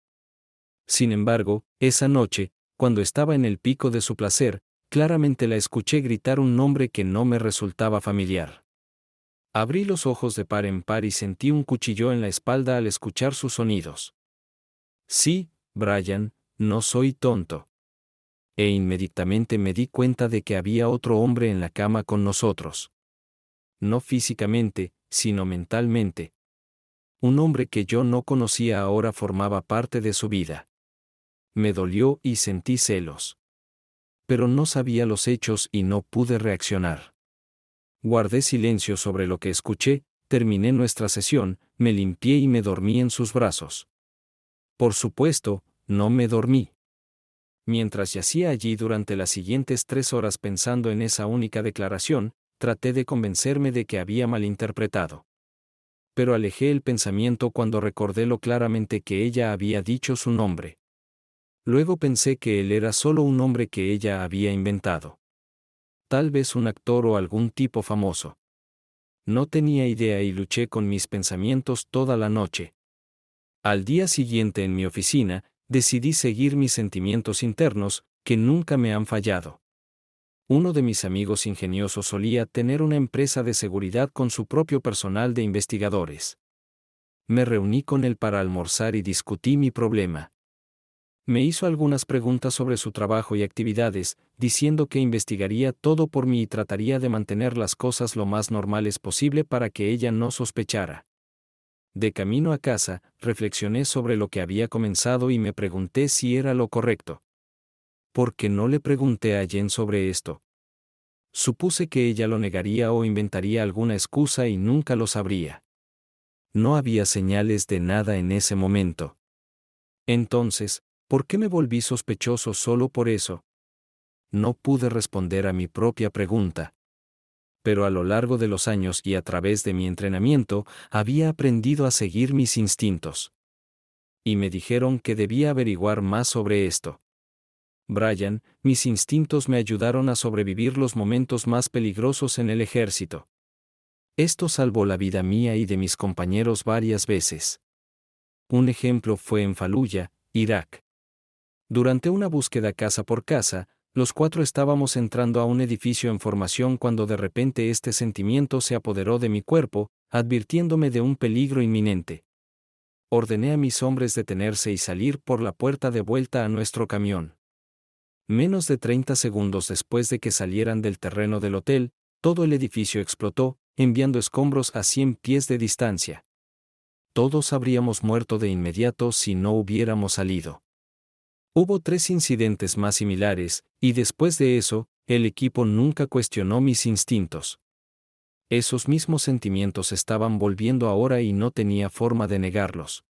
Sin embargo, esa noche, cuando estaba en el pico de su placer, claramente la escuché gritar un nombre que no me resultaba familiar. Abrí los ojos de par en par y sentí un cuchillo en la espalda al escuchar sus sonidos. Sí, Brian, no soy tonto. E inmediatamente me di cuenta de que había otro hombre en la cama con nosotros. No físicamente, sino mentalmente. Un hombre que yo no conocía ahora formaba parte de su vida. Me dolió y sentí celos. Pero no sabía los hechos y no pude reaccionar. Guardé silencio sobre lo que escuché, terminé nuestra sesión, me limpié y me dormí en sus brazos. Por supuesto, no me dormí. Mientras yacía allí durante las siguientes 3 horas pensando en esa única declaración, traté de convencerme de que había malinterpretado. Pero alejé el pensamiento cuando recordé lo claramente que ella había dicho su nombre. Luego pensé que él era solo un nombre que ella había inventado. Tal vez un actor o algún tipo famoso. No tenía idea y luché con mis pensamientos toda la noche. Al día siguiente en mi oficina, decidí seguir mis sentimientos internos, que nunca me han fallado. Uno de mis amigos ingeniosos solía tener una empresa de seguridad con su propio personal de investigadores. Me reuní con él para almorzar y discutí mi problema. Me hizo algunas preguntas sobre su trabajo y actividades, diciendo que investigaría todo por mí y trataría de mantener las cosas lo más normales posible para que ella no sospechara. De camino a casa, reflexioné sobre lo que había comenzado y me pregunté si era lo correcto. ¿Por qué no le pregunté a Jen sobre esto? Supuse que ella lo negaría o inventaría alguna excusa y nunca lo sabría. No había señales de nada en ese momento. Entonces, ¿por qué me volví sospechoso solo por eso? No pude responder a mi propia pregunta. Pero a lo largo de los años y a través de mi entrenamiento, había aprendido a seguir mis instintos. Y me dijeron que debía averiguar más sobre esto. Brian, mis instintos me ayudaron a sobrevivir los momentos más peligrosos en el ejército. Esto salvó la vida mía y de mis compañeros varias veces. Un ejemplo fue en Fallujah, Irak. Durante una búsqueda casa por casa, los 4 estábamos entrando a un edificio en formación cuando de repente este sentimiento se apoderó de mi cuerpo, advirtiéndome de un peligro inminente. Ordené a mis hombres detenerse y salir por la puerta de vuelta a nuestro camión. Menos de 30 segundos después de que salieran del terreno del hotel, todo el edificio explotó, enviando escombros a 100 pies de distancia. Todos habríamos muerto de inmediato si no hubiéramos salido. Hubo 3 incidentes más similares, y después de eso, el equipo nunca cuestionó mis instintos. Esos mismos sentimientos estaban volviendo ahora y no tenía forma de negarlos.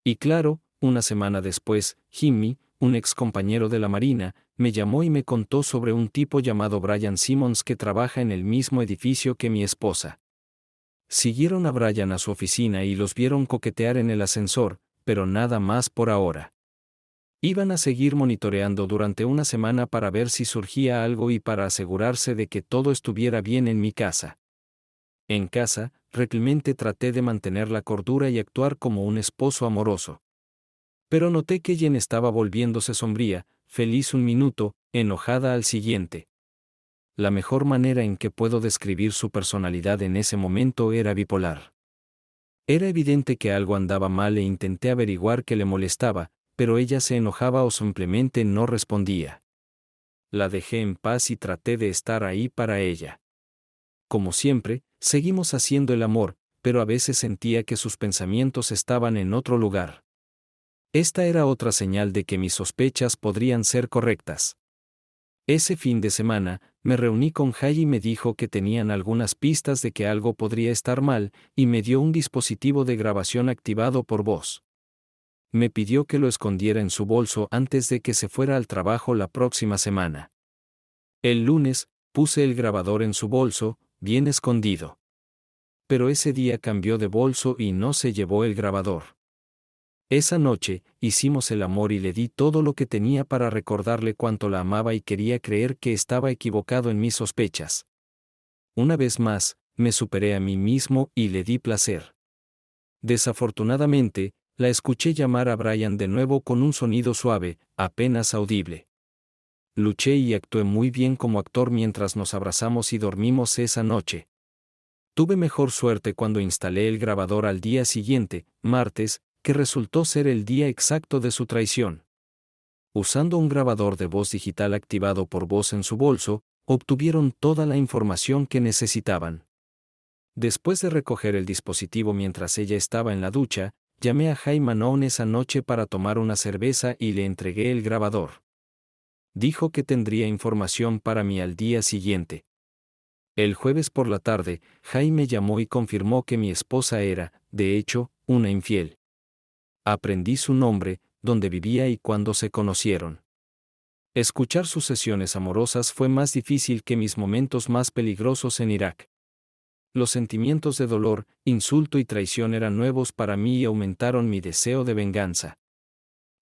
Y claro, una semana después, Jimmy, un ex compañero de la Marina, me llamó y me contó sobre un tipo llamado Brian Simmons que trabaja en el mismo edificio que mi esposa. Siguieron a Brian a su oficina y los vieron coquetear en el ascensor, pero nada más por ahora. Iban a seguir monitoreando durante una semana para ver si surgía algo y para asegurarse de que todo estuviera bien en mi casa. En casa, realmente traté de mantener la cordura y actuar como un esposo amoroso. Pero noté que Jen estaba volviéndose sombría, feliz un minuto, enojada al siguiente. La mejor manera en que puedo describir su personalidad en ese momento era bipolar. Era evidente que algo andaba mal e intenté averiguar qué le molestaba, pero ella se enojaba o simplemente no respondía. La dejé en paz y traté de estar ahí para ella. Como siempre, seguimos haciendo el amor, pero a veces sentía que sus pensamientos estaban en otro lugar. Esta era otra señal de que mis sospechas podrían ser correctas. Ese fin de semana, me reuní con Jay y me dijo que tenían algunas pistas de que algo podría estar mal, y me dio un dispositivo de grabación activado por voz. Me pidió que lo escondiera en su bolso antes de que se fuera al trabajo la próxima semana. El lunes, puse el grabador en su bolso, bien escondido. Pero ese día cambió de bolso y no se llevó el grabador. Esa noche, hicimos el amor y le di todo lo que tenía para recordarle cuánto la amaba y quería creer que estaba equivocado en mis sospechas. Una vez más, me superé a mí mismo y le di placer. Desafortunadamente, la escuché llamar a Brian de nuevo con un sonido suave, apenas audible. Luché y actué muy bien como actor mientras nos abrazamos y dormimos esa noche. Tuve mejor suerte cuando instalé el grabador al día siguiente, martes, que resultó ser el día exacto de su traición. Usando un grabador de voz digital activado por voz en su bolso, obtuvieron toda la información que necesitaban. Después de recoger el dispositivo mientras ella estaba en la ducha, llamé a Jay Manon esa noche para tomar una cerveza y le entregué el grabador. Dijo que tendría información para mí al día siguiente. El jueves por la tarde, Jay me llamó y confirmó que mi esposa era, de hecho, una infiel. Aprendí su nombre, dónde vivía y cuándo se conocieron. Escuchar sus sesiones amorosas fue más difícil que mis momentos más peligrosos en Irak. Los sentimientos de dolor, insulto y traición eran nuevos para mí y aumentaron mi deseo de venganza.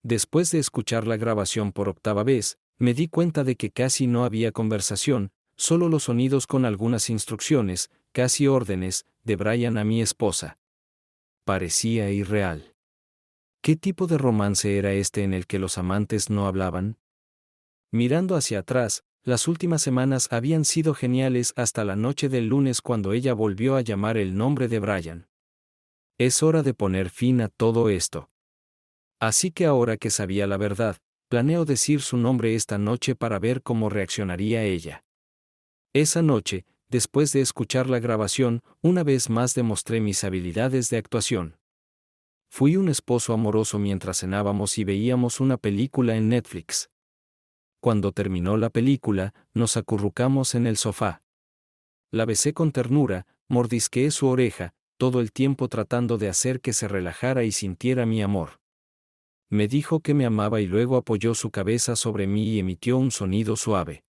Después de escuchar la grabación por octava vez, me di cuenta de que casi no había conversación, solo los sonidos con algunas instrucciones, casi órdenes, de Brian a mi esposa. Parecía irreal. ¿Qué tipo de romance era este en el que los amantes no hablaban? Mirando hacia atrás, las últimas semanas habían sido geniales hasta la noche del lunes cuando ella volvió a llamar el nombre de Brian. Es hora de poner fin a todo esto. Así que ahora que sabía la verdad, planeo decir su nombre esta noche para ver cómo reaccionaría ella. Esa noche, después de escuchar la grabación, una vez más demostré mis habilidades de actuación. Fui un esposo amoroso mientras cenábamos y veíamos una película en Netflix. Cuando terminó la película, nos acurrucamos en el sofá. La besé con ternura, mordisqueé su oreja, todo el tiempo tratando de hacer que se relajara y sintiera mi amor. Me dijo que me amaba y luego apoyó su cabeza sobre mí y emitió un sonido suave.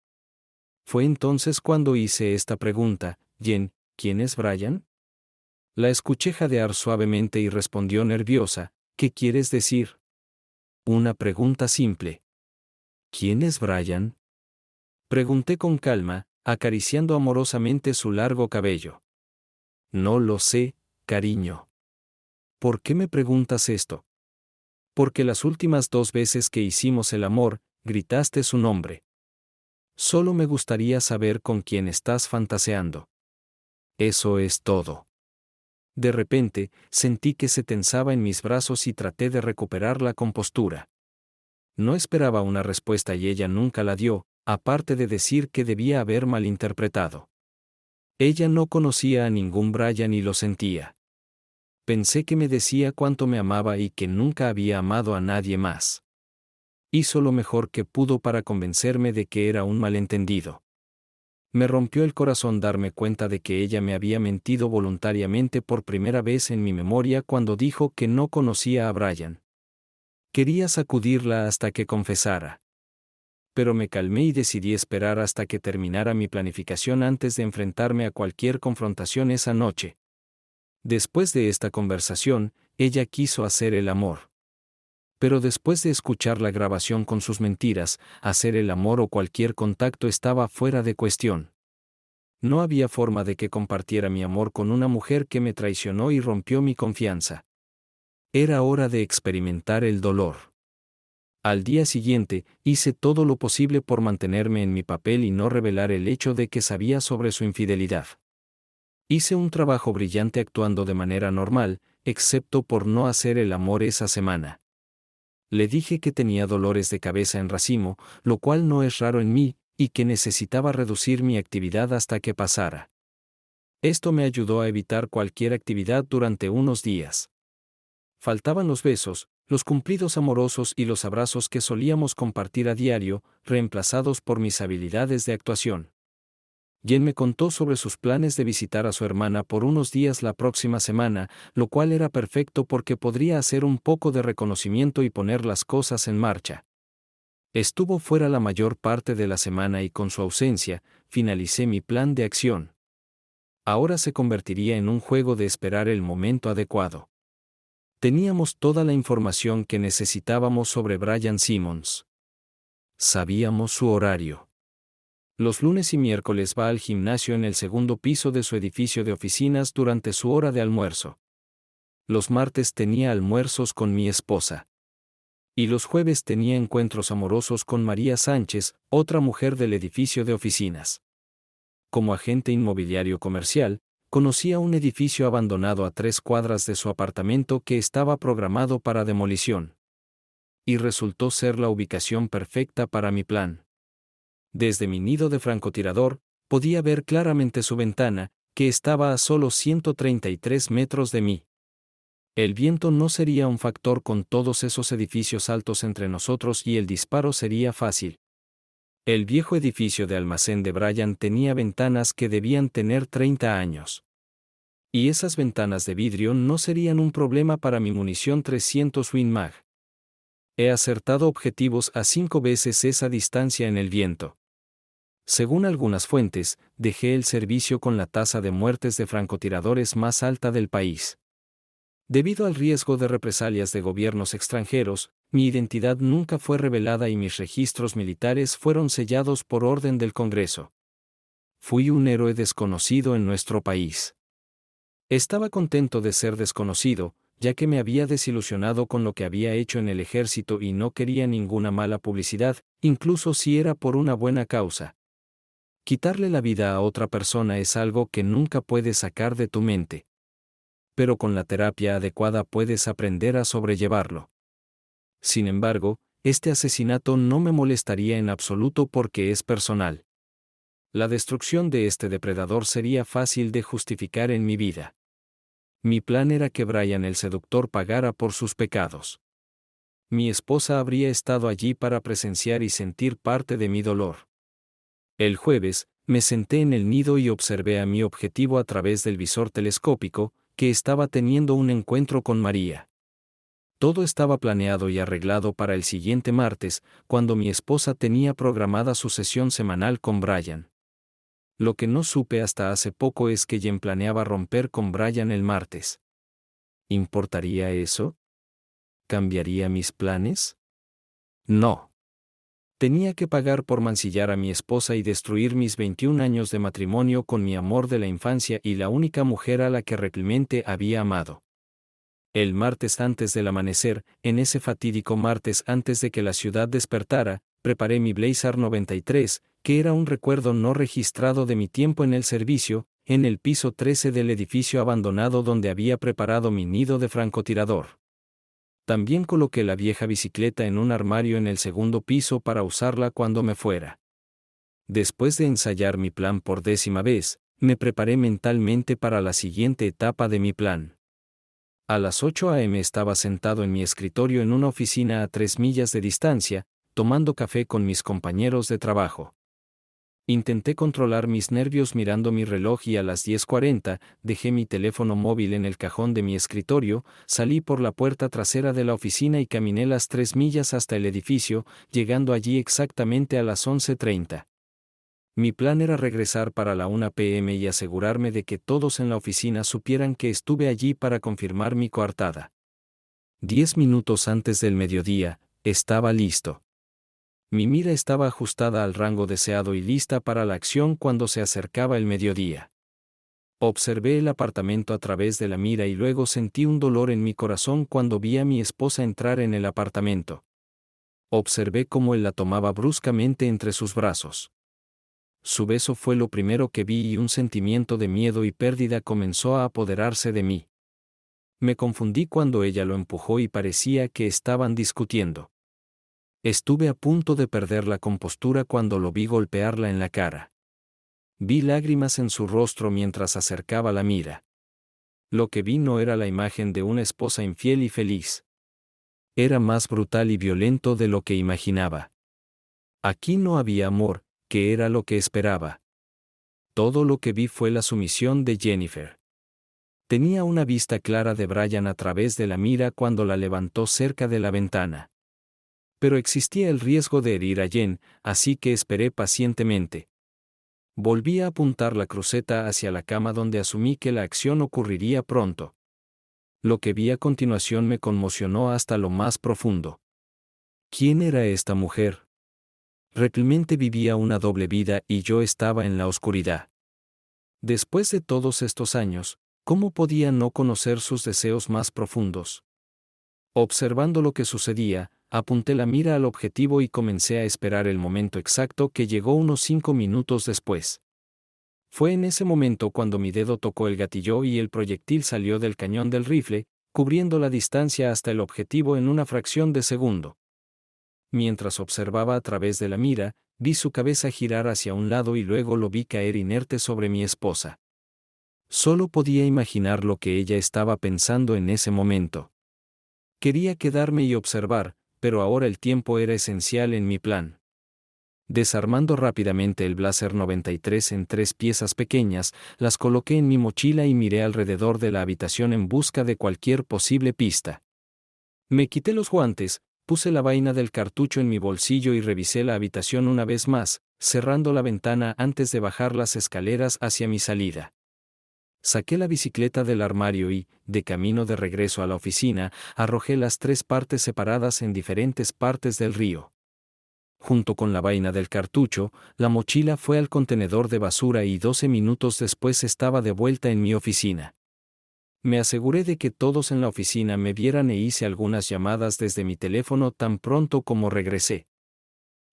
Fue entonces cuando hice esta pregunta: Jen, ¿quién es Brian? La escuché jadear suavemente y respondió nerviosa: ¿qué quieres decir? Una pregunta simple. ¿Quién es Brian? Pregunté con calma, acariciando amorosamente su largo cabello. No lo sé, cariño. ¿Por qué me preguntas esto? Porque las últimas 2 veces que hicimos el amor, gritaste su nombre. Solo me gustaría saber con quién estás fantaseando. Eso es todo. De repente, sentí que se tensaba en mis brazos y traté de recuperar la compostura. No esperaba una respuesta y ella nunca la dio, aparte de decir que debía haber malinterpretado. Ella no conocía a ningún Brian y lo sentía. Pensé que me decía cuánto me amaba y que nunca había amado a nadie más. Hizo lo mejor que pudo para convencerme de que era un malentendido. Me rompió el corazón darme cuenta de que ella me había mentido voluntariamente por primera vez en mi memoria cuando dijo que no conocía a Brian. Quería sacudirla hasta que confesara. Pero me calmé y decidí esperar hasta que terminara mi planificación antes de enfrentarme a cualquier confrontación esa noche. Después de esta conversación, ella quiso hacer el amor. Pero después de escuchar la grabación con sus mentiras, hacer el amor o cualquier contacto estaba fuera de cuestión. No había forma de que compartiera mi amor con una mujer que me traicionó y rompió mi confianza. Era hora de experimentar el dolor. Al día siguiente, hice todo lo posible por mantenerme en mi papel y no revelar el hecho de que sabía sobre su infidelidad. Hice un trabajo brillante actuando de manera normal, excepto por no hacer el amor esa semana. Le dije que tenía dolores de cabeza en racimo, lo cual no es raro en mí, y que necesitaba reducir mi actividad hasta que pasara. Esto me ayudó a evitar cualquier actividad durante unos días. Faltaban los besos, los cumplidos amorosos y los abrazos que solíamos compartir a diario, reemplazados por mis habilidades de actuación. Jen me contó sobre sus planes de visitar a su hermana por unos días la próxima semana, lo cual era perfecto porque podría hacer un poco de reconocimiento y poner las cosas en marcha. Estuvo fuera la mayor parte de la semana y con su ausencia, finalicé mi plan de acción. Ahora se convertiría en un juego de esperar el momento adecuado. Teníamos toda la información que necesitábamos sobre Brian Simmons. Sabíamos su horario. Los lunes y miércoles va al gimnasio en el segundo piso de su edificio de oficinas durante su hora de almuerzo. Los martes tenía almuerzos con mi esposa. Y los jueves tenía encuentros amorosos con María Sánchez, otra mujer del edificio de oficinas. Como agente inmobiliario comercial, conocía un edificio abandonado a 3 cuadras de su apartamento que estaba programado para demolición. Y resultó ser la ubicación perfecta para mi plan. Desde mi nido de francotirador, podía ver claramente su ventana, que estaba a solo 133 metros de mí. El viento no sería un factor con todos esos edificios altos entre nosotros y el disparo sería fácil. El viejo edificio de almacén de Brian tenía ventanas que debían tener 30 años. Y esas ventanas de vidrio no serían un problema para mi munición 300 Win Mag. He acertado objetivos a 5 veces esa distancia en el viento. Según algunas fuentes, dejé el servicio con la tasa de muertes de francotiradores más alta del país. Debido al riesgo de represalias de gobiernos extranjeros, mi identidad nunca fue revelada y mis registros militares fueron sellados por orden del Congreso. Fui un héroe desconocido en nuestro país. Estaba contento de ser desconocido, ya que me había desilusionado con lo que había hecho en el ejército y no quería ninguna mala publicidad, incluso si era por una buena causa. Quitarle la vida a otra persona es algo que nunca puedes sacar de tu mente. Pero con la terapia adecuada puedes aprender a sobrellevarlo. Sin embargo, este asesinato no me molestaría en absoluto porque es personal. La destrucción de este depredador sería fácil de justificar en mi vida. Mi plan era que Brian el seductor pagara por sus pecados. Mi esposa habría estado allí para presenciar y sentir parte de mi dolor. El jueves, me senté en el nido y observé a mi objetivo a través del visor telescópico, que estaba teniendo un encuentro con María. Todo estaba planeado y arreglado para el siguiente martes, cuando mi esposa tenía programada su sesión semanal con Brian. Lo que no supe hasta hace poco es que Jen planeaba romper con Brian el martes. ¿Importaría eso? ¿Cambiaría mis planes? No. Tenía que pagar por mancillar a mi esposa y destruir mis 21 años de matrimonio con mi amor de la infancia y la única mujer a la que realmente había amado. El martes antes del amanecer, en ese fatídico martes antes de que la ciudad despertara, preparé mi Blazer 93, que era un recuerdo no registrado de mi tiempo en el servicio, en el piso 13 del edificio abandonado donde había preparado mi nido de francotirador. También coloqué la vieja bicicleta en un armario en el segundo piso para usarla cuando me fuera. Después de ensayar mi plan por 10ª vez, me preparé mentalmente para la siguiente etapa de mi plan. A las 8 a.m. estaba sentado en mi escritorio en una oficina a 3 millas de distancia, tomando café con mis compañeros de trabajo. Intenté controlar mis nervios mirando mi reloj y a las 10:40 dejé mi teléfono móvil en el cajón de mi escritorio, salí por la puerta trasera de la oficina y caminé las 3 millas hasta el edificio, llegando allí exactamente a las 11:30. Mi plan era regresar para la 1 p.m. y asegurarme de que todos en la oficina supieran que estuve allí para confirmar mi coartada. 10 minutos antes del mediodía, estaba listo. Mi mira estaba ajustada al rango deseado y lista para la acción cuando se acercaba el mediodía. Observé el apartamento a través de la mira y luego sentí un dolor en mi corazón cuando vi a mi esposa entrar en el apartamento. Observé cómo él la tomaba bruscamente entre sus brazos. Su beso fue lo primero que vi y un sentimiento de miedo y pérdida comenzó a apoderarse de mí. Me confundí cuando ella lo empujó y parecía que estaban discutiendo. Estuve a punto de perder la compostura cuando lo vi golpearla en la cara. Vi lágrimas en su rostro mientras acercaba la mira. Lo que vi no era la imagen de una esposa infiel y feliz. Era más brutal y violento de lo que imaginaba. Aquí no había amor, que era lo que esperaba. Todo lo que vi fue la sumisión de Jennifer. Tenía una vista clara de Brian a través de la mira cuando la levantó cerca de la ventana. Pero existía el riesgo de herir a Jen, así que esperé pacientemente. Volví a apuntar la cruceta hacia la cama donde asumí que la acción ocurriría pronto. Lo que vi a continuación me conmocionó hasta lo más profundo. ¿Quién era esta mujer? Realmente vivía una doble vida y yo estaba en la oscuridad. Después de todos estos años, ¿cómo podía no conocer sus deseos más profundos? Observando lo que sucedía, apunté la mira al objetivo y comencé a esperar el momento exacto que llegó unos 5 minutos después. Fue en ese momento cuando mi dedo tocó el gatillo y el proyectil salió del cañón del rifle, cubriendo la distancia hasta el objetivo en una fracción de segundo. Mientras observaba a través de la mira, vi su cabeza girar hacia un lado y luego lo vi caer inerte sobre mi esposa. Solo podía imaginar lo que ella estaba pensando en ese momento. Quería quedarme y observar, pero ahora el tiempo era esencial en mi plan. Desarmando rápidamente el Blazer 93 en 3 piezas pequeñas, las coloqué en mi mochila y miré alrededor de la habitación en busca de cualquier posible pista. Me quité los guantes, Puse la vaina del cartucho en mi bolsillo y revisé la habitación una vez más, cerrando la ventana antes de bajar las escaleras hacia mi salida. Saqué la bicicleta del armario y, de camino de regreso a la oficina, arrojé las 3 partes separadas en diferentes partes del río. Junto con la vaina del cartucho, la mochila fue al contenedor de basura y 12 minutos después estaba de vuelta en mi oficina. Me aseguré de que todos en la oficina me vieran e hice algunas llamadas desde mi teléfono tan pronto como regresé.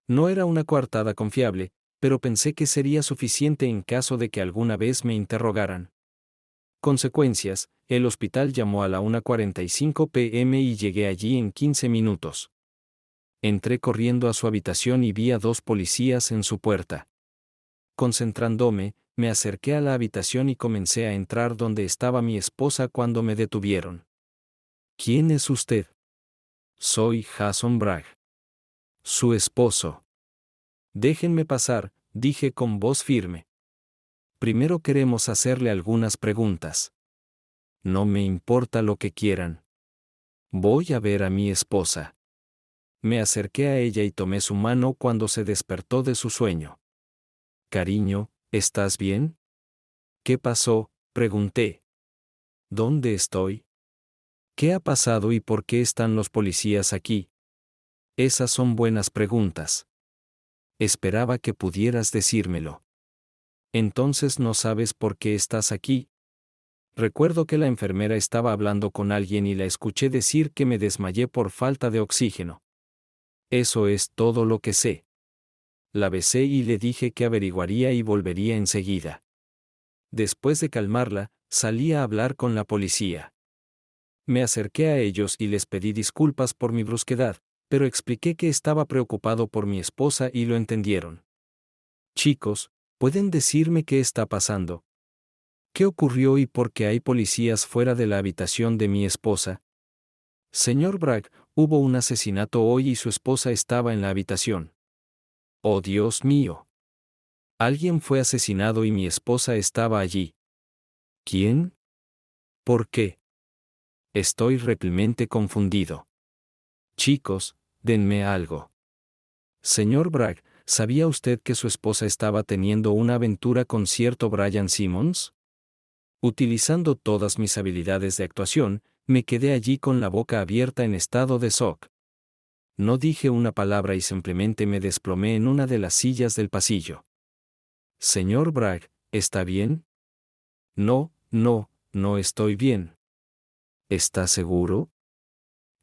No era una coartada confiable, pero pensé que sería suficiente en caso de que alguna vez me interrogaran. Consecuencias, el hospital llamó a la 1:45 p.m. y llegué allí en 15 minutos. Entré corriendo a su habitación y vi a 2 policías en su puerta. Concentrándome, me acerqué a la habitación y comencé a entrar donde estaba mi esposa cuando me detuvieron. ¿Quién es usted? Soy Jason Bragg. Su esposo. Déjenme pasar, dije con voz firme. Primero queremos hacerle algunas preguntas. No me importa lo que quieran. Voy a ver a mi esposa. Me acerqué a ella y tomé su mano cuando se despertó de su sueño. Cariño, ¿estás bien? ¿Qué pasó?, pregunté. ¿Dónde estoy? ¿Qué ha pasado y por qué están los policías aquí? Esas son buenas preguntas. Esperaba que pudieras decírmelo. Entonces no sabes por qué estás aquí. Recuerdo que la enfermera estaba hablando con alguien y la escuché decir que me desmayé por falta de oxígeno. Eso es todo lo que sé. La besé y le dije que averiguaría y volvería enseguida. Después de calmarla, salí a hablar con la policía. Me acerqué a ellos y les pedí disculpas por mi brusquedad, pero expliqué que estaba preocupado por mi esposa y lo entendieron. Chicos, ¿pueden decirme qué está pasando? ¿Qué ocurrió y por qué hay policías fuera de la habitación de mi esposa? Señor Bragg, hubo un asesinato hoy y su esposa estaba en la habitación. ¡Oh, Dios mío! Alguien fue asesinado y mi esposa estaba allí. ¿Quién? ¿Por qué? Estoy realmente confundido. Chicos, denme algo. Señor Bragg, ¿sabía usted que su esposa estaba teniendo una aventura con cierto Brian Simmons? Utilizando todas mis habilidades de actuación, me quedé allí con la boca abierta en estado de shock. No dije una palabra y simplemente me desplomé en una de las sillas del pasillo. Señor Bragg, ¿está bien? No, no estoy bien. ¿Está seguro?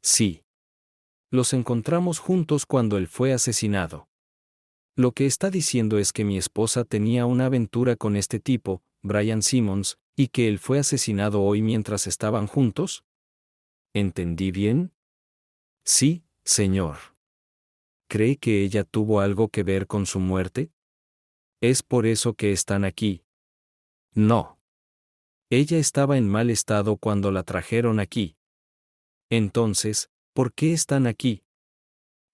Sí. Los encontramos juntos cuando él fue asesinado. Lo que está diciendo es que mi esposa tenía una aventura con este tipo, Brian Simmons, y que él fue asesinado hoy mientras estaban juntos. ¿Entendí bien? Sí, señor. ¿Cree que ella tuvo algo que ver con su muerte? ¿Es por eso que están aquí? No. Ella estaba en mal estado cuando la trajeron aquí. Entonces, ¿por qué están aquí?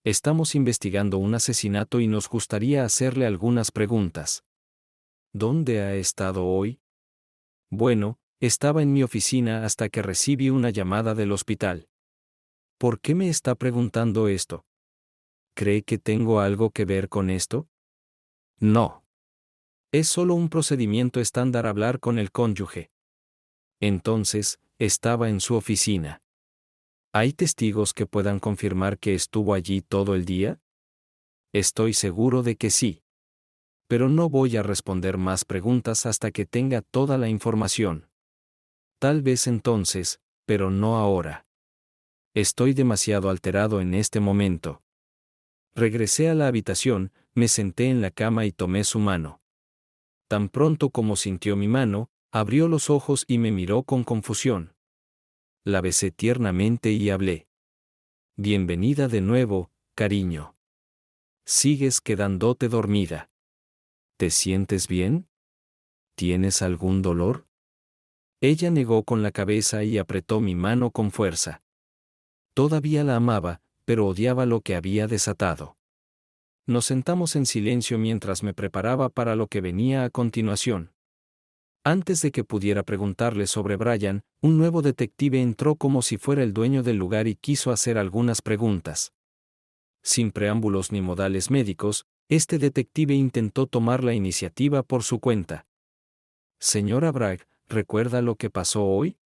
Estamos investigando un asesinato y nos gustaría hacerle algunas preguntas. ¿Dónde ha estado hoy? Bueno, estaba en mi oficina hasta que recibí una llamada del hospital. ¿Por qué me está preguntando esto? ¿Cree que tengo algo que ver con esto? No. Es solo un procedimiento estándar hablar con el cónyuge. Entonces, estaba en su oficina. ¿Hay testigos que puedan confirmar que estuvo allí todo el día? Estoy seguro de que sí. Pero no voy a responder más preguntas hasta que tenga toda la información. Tal vez entonces, pero no ahora. Estoy demasiado alterado en este momento. Regresé a la habitación, me senté en la cama y tomé su mano. Tan pronto como sintió mi mano, abrió los ojos y me miró con confusión. La besé tiernamente y hablé. Bienvenida de nuevo, cariño. Sigues quedándote dormida. ¿Te sientes bien? ¿Tienes algún dolor? Ella negó con la cabeza y apretó mi mano con fuerza. Todavía la amaba, pero odiaba lo que había desatado. Nos sentamos en silencio mientras me preparaba para lo que venía a continuación. Antes de que pudiera preguntarle sobre Brian, un nuevo detective entró como si fuera el dueño del lugar y quiso hacer algunas preguntas. Sin preámbulos ni modales médicos, este detective intentó tomar la iniciativa por su cuenta. Señora Bragg, ¿recuerda lo que pasó hoy?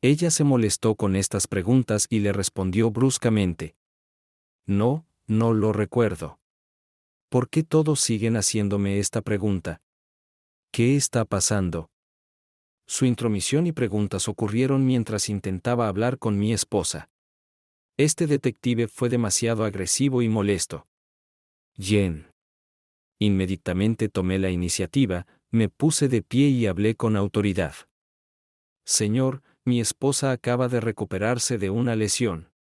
Ella se molestó con estas preguntas y le respondió bruscamente. No, no lo recuerdo. ¿Por qué todos siguen haciéndome esta pregunta? ¿Qué está pasando? Su intromisión y preguntas ocurrieron mientras intentaba hablar con mi esposa. Este detective fue demasiado agresivo y molesto. Jen. Inmediatamente tomé la iniciativa, me puse de pie y hablé con autoridad. Señor, mi esposa acaba de recuperarse de una lesión.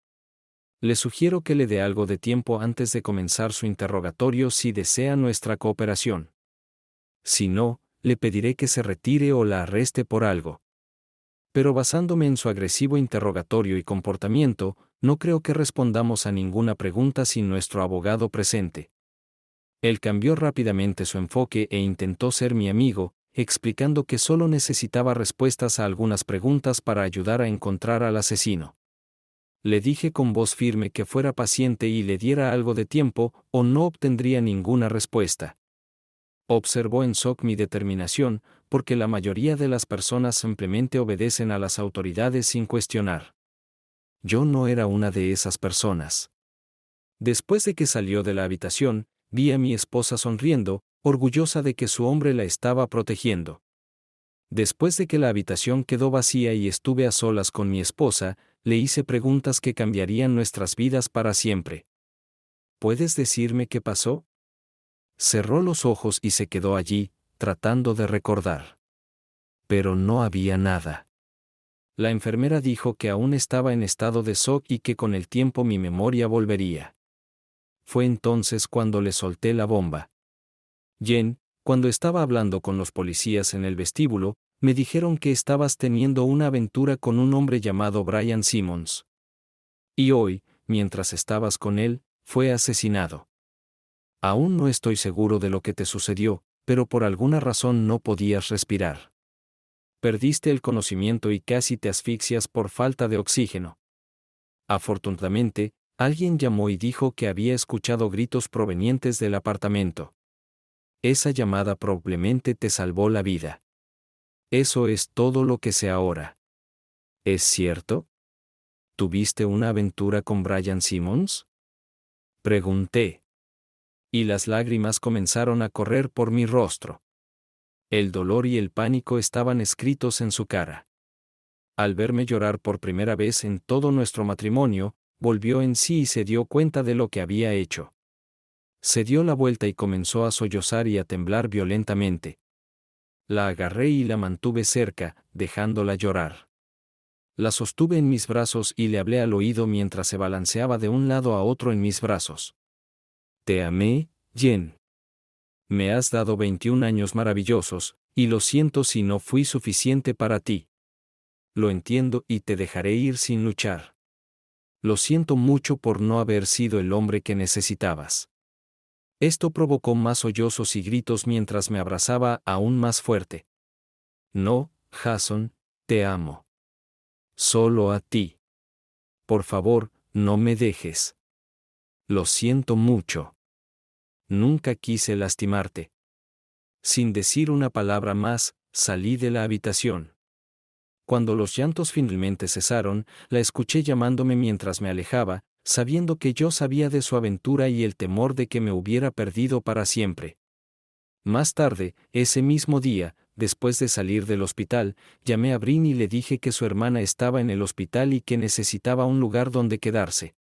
Le sugiero que le dé algo de tiempo antes de comenzar su interrogatorio si desea nuestra cooperación. Si no, le pediré que se retire o la arreste por algo. Pero basándome en su agresivo interrogatorio y comportamiento, no creo que respondamos a ninguna pregunta sin nuestro abogado presente. Él cambió rápidamente su enfoque e intentó ser mi amigo, explicando que solo necesitaba respuestas a algunas preguntas para ayudar a encontrar al asesino. Le dije con voz firme que fuera paciente y le diera algo de tiempo, o no obtendría ninguna respuesta. Observó en shock mi determinación, porque la mayoría de las personas simplemente obedecen a las autoridades sin cuestionar. Yo no era una de esas personas. Después de que salió de la habitación, vi a mi esposa sonriendo, orgullosa de que su hombre la estaba protegiendo. Después de que la habitación quedó vacía y estuve a solas con mi esposa, le hice preguntas que cambiarían nuestras vidas para siempre. ¿Puedes decirme qué pasó? Cerró los ojos y se quedó allí, tratando de recordar. Pero no había nada. La enfermera dijo que aún estaba en estado de shock y que con el tiempo mi memoria volvería. Fue entonces cuando le solté la bomba. Jen, cuando estaba hablando con los policías en el vestíbulo, me dijeron que estabas teniendo una aventura con un hombre llamado Brian Simmons. Y hoy, mientras estabas con él, fue asesinado. Aún no estoy seguro de lo que te sucedió, pero por alguna razón no podías respirar. Perdiste el conocimiento y casi te asfixias por falta de oxígeno. Afortunadamente, alguien llamó y dijo que había escuchado gritos provenientes del apartamento. Esa llamada probablemente te salvó la vida. Eso es todo lo que sé ahora. ¿Es cierto? ¿Tuviste una aventura con Brian Simmons? Pregunté. Y las lágrimas comenzaron a correr por mi rostro. El dolor y el pánico estaban escritos en su cara. Al verme llorar por primera vez en todo nuestro matrimonio, volvió en sí y se dio cuenta de lo que había hecho. Se dio la vuelta y comenzó a sollozar y a temblar violentamente. La agarré y la mantuve cerca, dejándola llorar. La sostuve en mis brazos y le hablé al oído mientras se balanceaba de un lado a otro en mis brazos. Te amé, Jen. Me has dado 21 años maravillosos, y lo siento si no fui suficiente para ti. Lo entiendo y te dejaré ir sin luchar. Lo siento mucho por no haber sido el hombre que necesitabas. Esto provocó más sollozos y gritos mientras me abrazaba aún más fuerte. No, Jason, te amo. Solo a ti. Por favor, no me dejes. Lo siento mucho. Nunca quise lastimarte. Sin decir una palabra más, salí de la habitación. Cuando los llantos finalmente cesaron, la escuché llamándome mientras me alejaba, sabiendo que yo sabía de su aventura y el temor de que me hubiera perdido para siempre. Más tarde, ese mismo día, después de salir del hospital, llamé a Brin y le dije que su hermana estaba en el hospital y que necesitaba un lugar donde quedarse.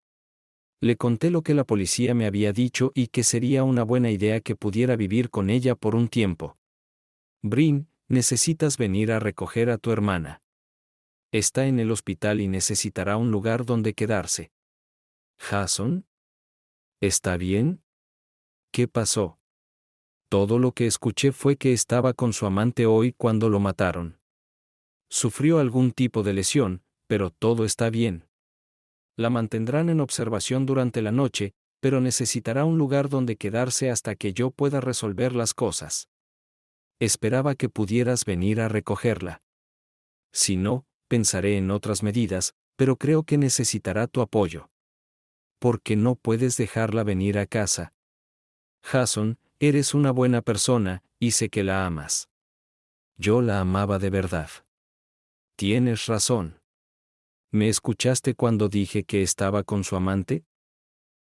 Le conté lo que la policía me había dicho y que sería una buena idea que pudiera vivir con ella por un tiempo. Brin, necesitas venir a recoger a tu hermana. Está en el hospital y necesitará un lugar donde quedarse. ¿Jason? ¿Está bien? ¿Qué pasó? Todo lo que escuché fue que estaba con su amante hoy cuando lo mataron. Sufrió algún tipo de lesión, pero todo está bien. La mantendrán en observación durante la noche, pero necesitará un lugar donde quedarse hasta que yo pueda resolver las cosas. Esperaba que pudieras venir a recogerla. Si no, pensaré en otras medidas, pero creo que necesitará tu apoyo. ¿por qué no puedes dejarla venir a casa? Jason, eres una buena persona, y sé que la amas. Yo la amaba de verdad. Tienes razón. ¿Me escuchaste cuando dije que estaba con su amante?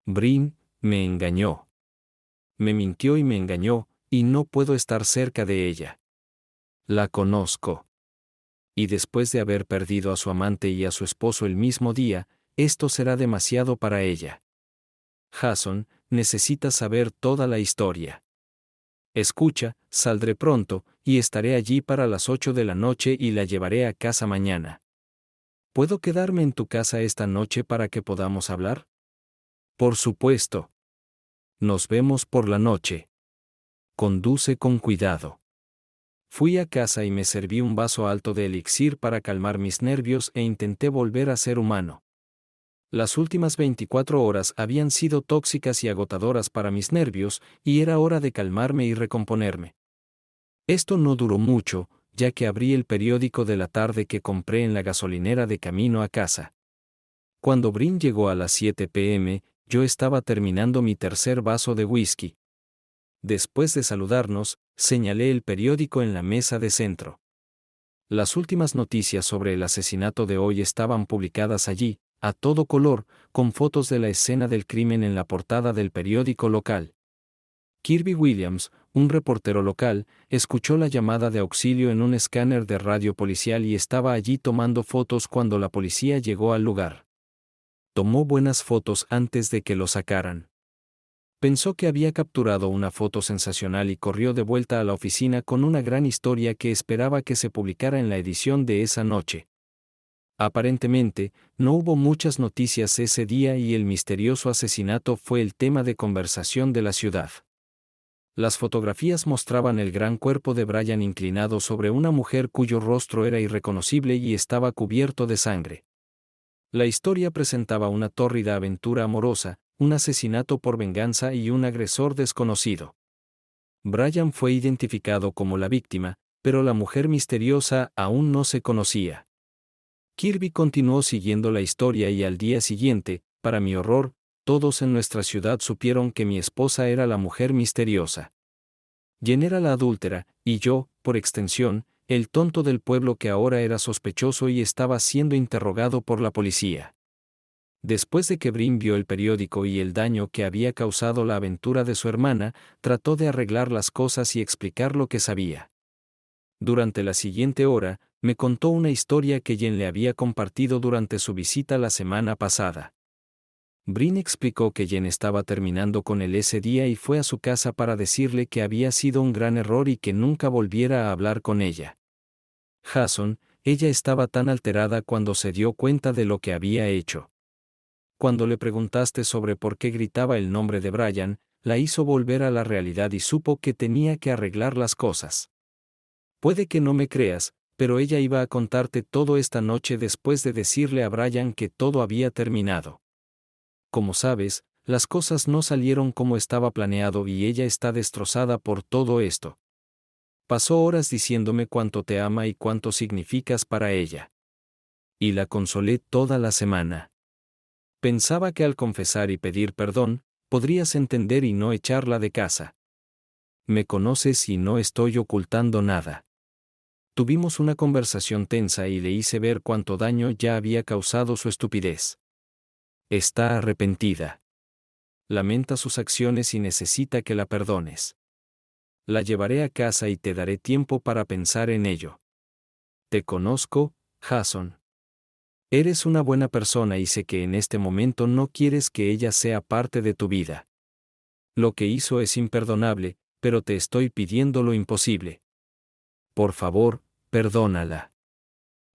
Brin me engañó. Me mintió y me engañó, y no puedo estar cerca de ella. La conozco. Y después de haber perdido a su amante y a su esposo el mismo día, esto será demasiado para ella. Jason, necesitas saber toda la historia. Escucha, saldré pronto, y estaré allí para las 8 de la noche y la llevaré a casa mañana. ¿Puedo quedarme en tu casa esta noche para que podamos hablar? Por supuesto. Nos vemos por la noche. Conduce con cuidado. Fui a casa y me serví un vaso alto de elixir para calmar mis nervios e intenté volver a ser humano. Las últimas 24 horas habían sido tóxicas y agotadoras para mis nervios, y era hora de calmarme y recomponerme. Esto no duró mucho, ya que abrí el periódico de la tarde que compré en la gasolinera de camino a casa. Cuando Brin llegó a las 7 p.m., yo estaba terminando mi tercer vaso de whisky. Después de saludarnos, señalé el periódico en la mesa de centro. Las últimas noticias sobre el asesinato de hoy estaban publicadas allí, a todo color, con fotos de la escena del crimen en la portada del periódico local. Kirby Williams, un reportero local, escuchó la llamada de auxilio en un escáner de radio policial y estaba allí tomando fotos cuando la policía llegó al lugar. Tomó buenas fotos antes de que lo sacaran. Pensó que había capturado una foto sensacional y corrió de vuelta a la oficina con una gran historia que esperaba que se publicara en la edición de esa noche. Aparentemente, no hubo muchas noticias ese día y el misterioso asesinato fue el tema de conversación de la ciudad. Las fotografías mostraban el gran cuerpo de Brian inclinado sobre una mujer cuyo rostro era irreconocible y estaba cubierto de sangre. La historia presentaba una tórrida aventura amorosa, un asesinato por venganza y un agresor desconocido. Brian fue identificado como la víctima, pero la mujer misteriosa aún no se conocía. Kirby continuó siguiendo la historia y al día siguiente, para mi horror, todos en nuestra ciudad supieron que mi esposa era la mujer misteriosa. Jen era la adúltera, y yo, por extensión, el tonto del pueblo que ahora era sospechoso y estaba siendo interrogado por la policía. Después de que Brin vio el periódico y el daño que había causado la aventura de su hermana, trató de arreglar las cosas y explicar lo que sabía. Durante la siguiente hora, me contó una historia que Jen le había compartido durante su visita la semana pasada. Brin explicó que Jen estaba terminando con él ese día y fue a su casa para decirle que había sido un gran error y que nunca volviera a hablar con ella. Jason, ella estaba tan alterada cuando se dio cuenta de lo que había hecho. Cuando le preguntaste sobre por qué gritaba el nombre de Brian, la hizo volver a la realidad y supo que tenía que arreglar las cosas. Puede que no me creas, pero ella iba a contarte todo esta noche después de decirle a Brian que todo había terminado. Como sabes, las cosas no salieron como estaba planeado y ella está destrozada por todo esto. Pasó horas diciéndome cuánto te ama y cuánto significas para ella. Y la consolé toda la semana. Pensaba que al confesar y pedir perdón, podrías entender y no echarla de casa. Me conoces y no estoy ocultando nada. Tuvimos una conversación tensa y le hice ver cuánto daño ya había causado su estupidez. Está arrepentida. Lamenta sus acciones y necesita que la perdones. La llevaré a casa y te daré tiempo para pensar en ello. Te conozco, Jason. Eres una buena persona y sé que en este momento no quieres que ella sea parte de tu vida. Lo que hizo es imperdonable, pero te estoy pidiendo lo imposible. Por favor, perdónala.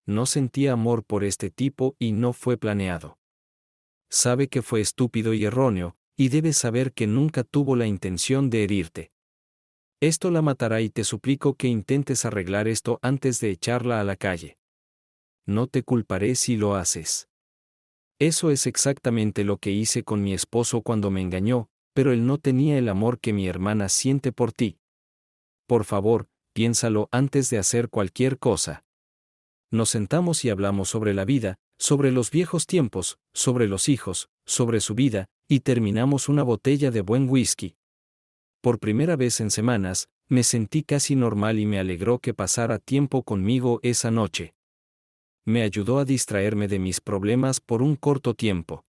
No sentía amor por este tipo y no fue planeado. Sabe que fue estúpido y erróneo, y debes saber que nunca tuvo la intención de herirte. Esto la matará y te suplico que intentes arreglar esto antes de echarla a la calle. No te culparé si lo haces. Eso es exactamente lo que hice con mi esposo cuando me engañó, pero él no tenía el amor que mi hermana siente por ti. Por favor, piénsalo antes de hacer cualquier cosa. Nos sentamos y hablamos sobre la vida, sobre los viejos tiempos, sobre los hijos, sobre su vida, y terminamos una botella de buen whisky. Por primera vez en semanas, me sentí casi normal y me alegró que pasara tiempo conmigo esa noche. Me ayudó a distraerme de mis problemas por un corto tiempo.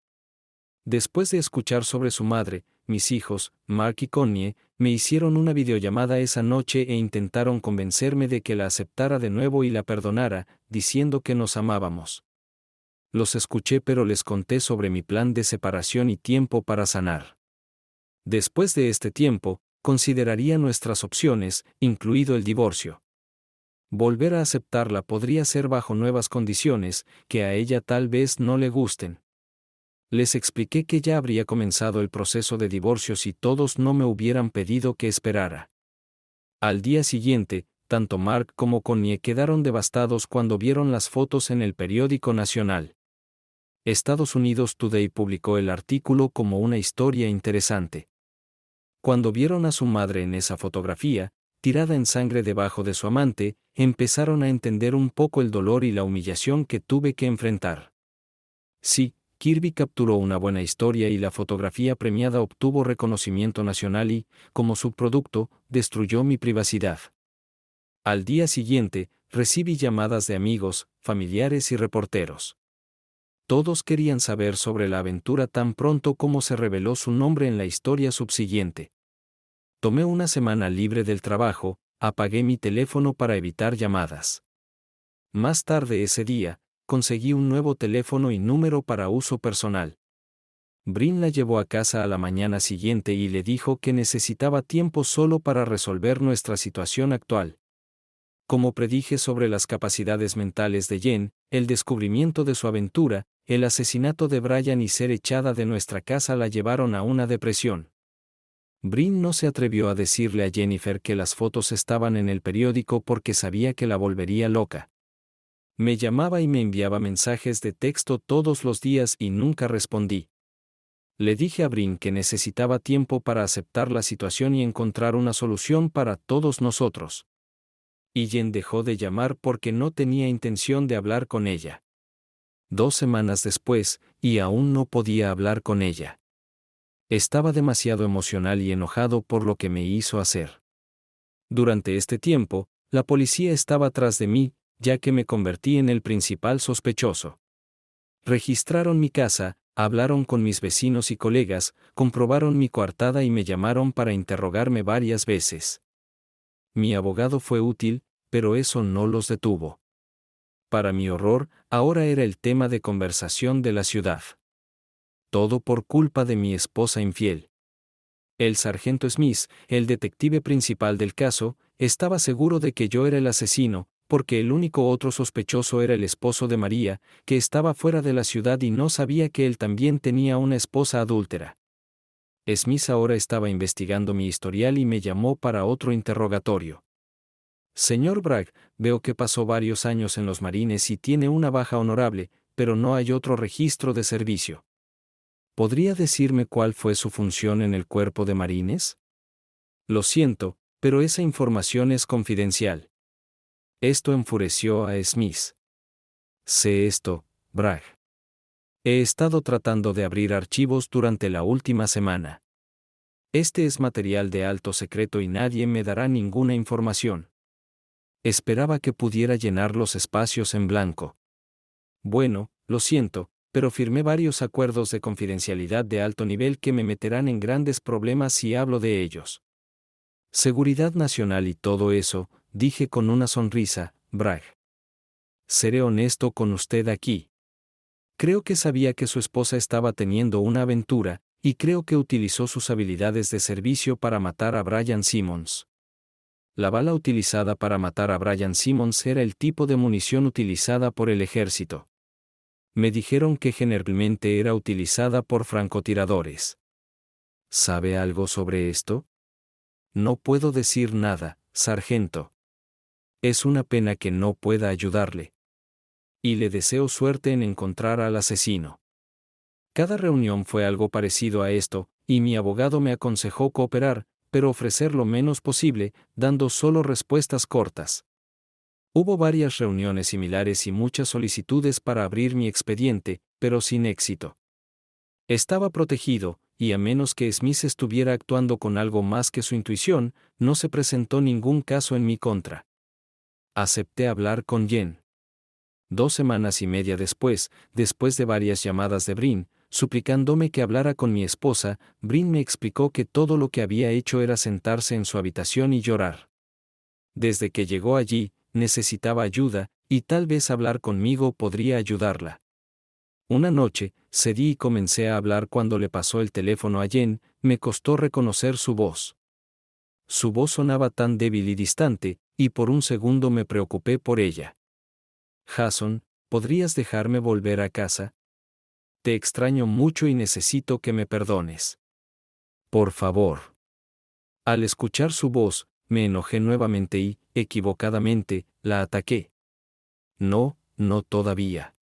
Después de escuchar sobre su madre, mis hijos, Mark y Connie, me hicieron una videollamada esa noche e intentaron convencerme de que la aceptara de nuevo y la perdonara, diciendo que nos amábamos. Los escuché, pero les conté sobre mi plan de separación y tiempo para sanar. Después de este tiempo, consideraría nuestras opciones, incluido el divorcio. Volver a aceptarla podría ser bajo nuevas condiciones, que a ella tal vez no le gusten. Les expliqué que ya habría comenzado el proceso de divorcio si todos no me hubieran pedido que esperara. Al día siguiente, tanto Mark como Connie quedaron devastados cuando vieron las fotos en el periódico nacional. Estados Unidos Today publicó el artículo como una historia interesante. Cuando vieron a su madre en esa fotografía, tirada en sangre debajo de su amante, empezaron a entender un poco el dolor y la humillación que tuve que enfrentar. Sí, Kirby capturó una buena historia y la fotografía premiada obtuvo reconocimiento nacional y, como subproducto, destruyó mi privacidad. Al día siguiente, recibí llamadas de amigos, familiares y reporteros. Todos querían saber sobre la aventura tan pronto como se reveló su nombre en la historia subsiguiente. Tomé una semana libre del trabajo, apagué mi teléfono para evitar llamadas. Más tarde ese día, conseguí un nuevo teléfono y número para uso personal. Brin la llevó a casa a la mañana siguiente y le dijo que necesitaba tiempo solo para resolver nuestra situación actual. Como predije sobre las capacidades mentales de Jen, el descubrimiento de su aventura, el asesinato de Brian y ser echada de nuestra casa la llevaron a una depresión. Brin no se atrevió a decirle a Jennifer que las fotos estaban en el periódico porque sabía que la volvería loca. Me llamaba y me enviaba mensajes de texto todos los días y nunca respondí. Le dije a Brin que necesitaba tiempo para aceptar la situación y encontrar una solución para todos nosotros. Y Jen dejó de llamar porque no tenía intención de hablar con ella. 2 semanas después, y aún no podía hablar con ella. Estaba demasiado emocional y enojado por lo que me hizo hacer. Durante este tiempo, la policía estaba tras de mí, ya que me convertí en el principal sospechoso. Registraron mi casa, hablaron con mis vecinos y colegas, comprobaron mi coartada y me llamaron para interrogarme varias veces. Mi abogado fue útil, pero eso no los detuvo. Para mi horror, ahora era el tema de conversación de la ciudad. Todo por culpa de mi esposa infiel. El sargento Smith, el detective principal del caso, estaba seguro de que yo era el asesino, porque el único otro sospechoso era el esposo de María, que estaba fuera de la ciudad y no sabía que él también tenía una esposa adúltera. Smith ahora estaba investigando mi historial y me llamó para otro interrogatorio. Señor Bragg, veo que pasó varios años en los Marines y tiene una baja honorable, pero no hay otro registro de servicio. ¿Podría decirme cuál fue su función en el cuerpo de Marines? Lo siento, pero esa información es confidencial. Esto enfureció a Smith. Sé esto, Bragg. He estado tratando de abrir archivos durante la última semana. Este es material de alto secreto y nadie me dará ninguna información. Esperaba que pudiera llenar los espacios en blanco. Bueno, lo siento, pero firmé varios acuerdos de confidencialidad de alto nivel que me meterán en grandes problemas si hablo de ellos. Seguridad nacional y todo eso, dije con una sonrisa, Bragg. Seré honesto con usted aquí. Creo que sabía que su esposa estaba teniendo una aventura, y creo que utilizó sus habilidades de servicio para matar a Brian Simmons. La bala utilizada para matar a Brian Simmons era el tipo de munición utilizada por el ejército. Me dijeron que generalmente era utilizada por francotiradores. ¿Sabe algo sobre esto? No puedo decir nada, sargento. Es una pena que no pueda ayudarle. Y le deseo suerte en encontrar al asesino. Cada reunión fue algo parecido a esto, y mi abogado me aconsejó cooperar, pero ofrecer lo menos posible, dando solo respuestas cortas. Hubo varias reuniones similares y muchas solicitudes para abrir mi expediente, pero sin éxito. Estaba protegido, y a menos que Smith estuviera actuando con algo más que su intuición, no se presentó ningún caso en mi contra. Acepté hablar con Jen. 2 semanas y media después de varias llamadas de Brin, suplicándome que hablara con mi esposa, Brin me explicó que todo lo que había hecho era sentarse en su habitación y llorar. Desde que llegó allí, necesitaba ayuda, y tal vez hablar conmigo podría ayudarla. Una noche, cedí y comencé a hablar cuando le pasó el teléfono a Jen, me costó reconocer su voz. Su voz sonaba tan débil y distante, y por un segundo me preocupé por ella. Jason, ¿podrías dejarme volver a casa? Te extraño mucho y necesito que me perdones. Por favor. Al escuchar su voz, me enojé nuevamente y, equivocadamente, la ataqué. No, no todavía.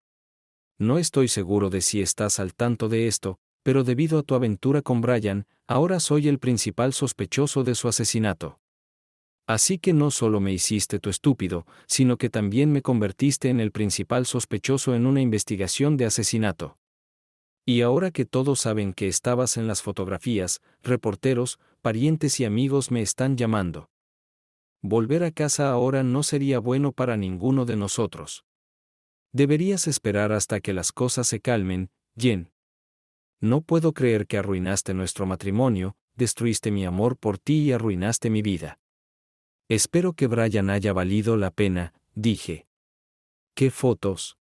No estoy seguro de si estás al tanto de esto, pero debido a tu aventura con Brian, ahora soy el principal sospechoso de su asesinato. Así que no solo me hiciste tu estúpido, sino que también me convertiste en el principal sospechoso en una investigación de asesinato. Y ahora que todos saben que estabas en las fotografías, reporteros, parientes y amigos me están llamando. Volver a casa ahora no sería bueno para ninguno de nosotros. Deberías esperar hasta que las cosas se calmen, Jen. No puedo creer que arruinaste nuestro matrimonio, destruiste mi amor por ti y arruinaste mi vida. Espero que Brian haya valido la pena, dije. ¿Qué fotos?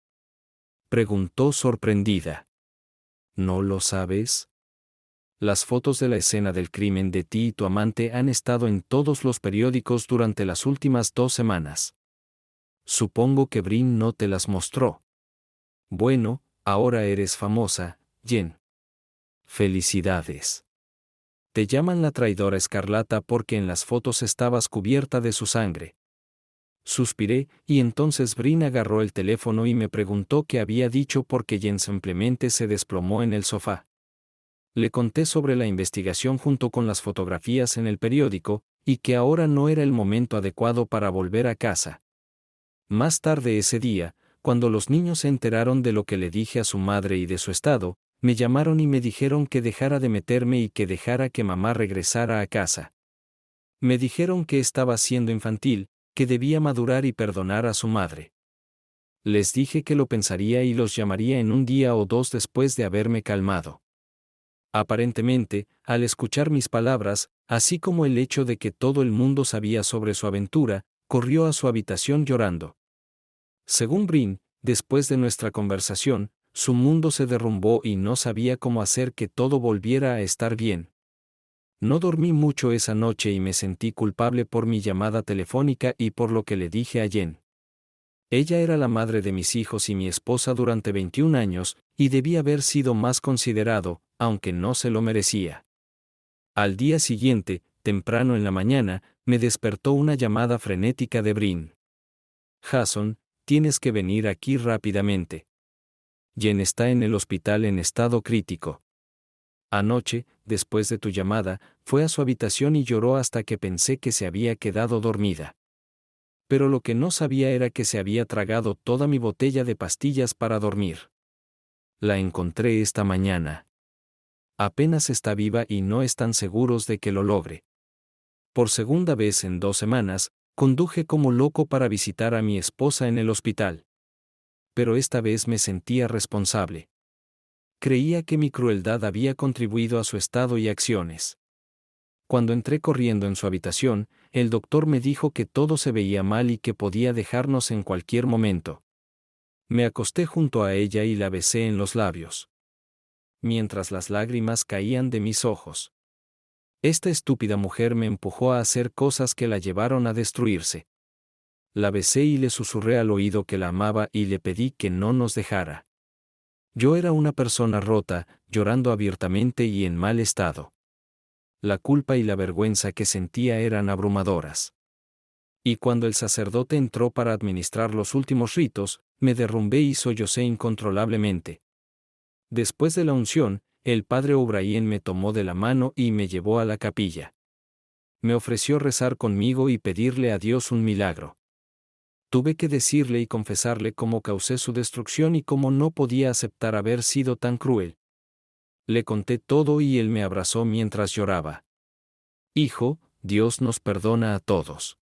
Preguntó sorprendida. ¿No lo sabes? Las fotos de la escena del crimen de ti y tu amante han estado en todos los periódicos durante las últimas 2 semanas. Supongo que Brin no te las mostró. Bueno, ahora eres famosa, Jen. Felicidades. Te llaman la traidora escarlata porque en las fotos estabas cubierta de su sangre. Suspiré, y entonces Brin agarró el teléfono y me preguntó qué había dicho porque Jen simplemente se desplomó en el sofá. Le conté sobre la investigación junto con las fotografías en el periódico, y que ahora no era el momento adecuado para volver a casa. Más tarde ese día, cuando los niños se enteraron de lo que le dije a su madre y de su estado, me llamaron y me dijeron que dejara de meterme y que dejara que mamá regresara a casa. Me dijeron que estaba siendo infantil, que debía madurar y perdonar a su madre. Les dije que lo pensaría y los llamaría en un día o 2 después de haberme calmado. Aparentemente, al escuchar mis palabras, así como el hecho de que todo el mundo sabía sobre su aventura, corrió a su habitación llorando. Según Brin, después de nuestra conversación, su mundo se derrumbó y no sabía cómo hacer que todo volviera a estar bien. No dormí mucho esa noche y me sentí culpable por mi llamada telefónica y por lo que le dije a Jen. Ella era la madre de mis hijos y mi esposa durante 21 años, y debía haber sido más considerado, aunque no se lo merecía. Al día siguiente, temprano en la mañana, me despertó una llamada frenética de Brin. Jason, tienes que venir aquí rápidamente. Jen está en el hospital en estado crítico. Anoche, después de tu llamada, fue a su habitación y lloró hasta que pensé que se había quedado dormida. Pero lo que no sabía era que se había tragado toda mi botella de pastillas para dormir. La encontré esta mañana. Apenas está viva y no están seguros de que lo logre. Por segunda vez en 2 semanas, conduje como loco para visitar a mi esposa en el hospital. Pero esta vez me sentía responsable. Creía que mi crueldad había contribuido a su estado y acciones. Cuando entré corriendo en su habitación, el doctor me dijo que todo se veía mal y que podía dejarnos en cualquier momento. Me acosté junto a ella y la besé en los labios, mientras las lágrimas caían de mis ojos. Esta estúpida mujer me empujó a hacer cosas que la llevaron a destruirse. La besé y le susurré al oído que la amaba y le pedí que no nos dejara. Yo era una persona rota, llorando abiertamente y en mal estado. La culpa y la vergüenza que sentía eran abrumadoras. Y cuando el sacerdote entró para administrar los últimos ritos, me derrumbé y sollocé incontrolablemente. Después de la unción, el padre O'Brien me tomó de la mano y me llevó a la capilla. Me ofreció rezar conmigo y pedirle a Dios un milagro. Tuve que decirle y confesarle cómo causé su destrucción y cómo no podía aceptar haber sido tan cruel. Le conté todo y él me abrazó mientras lloraba. Hijo, Dios nos perdona a todos.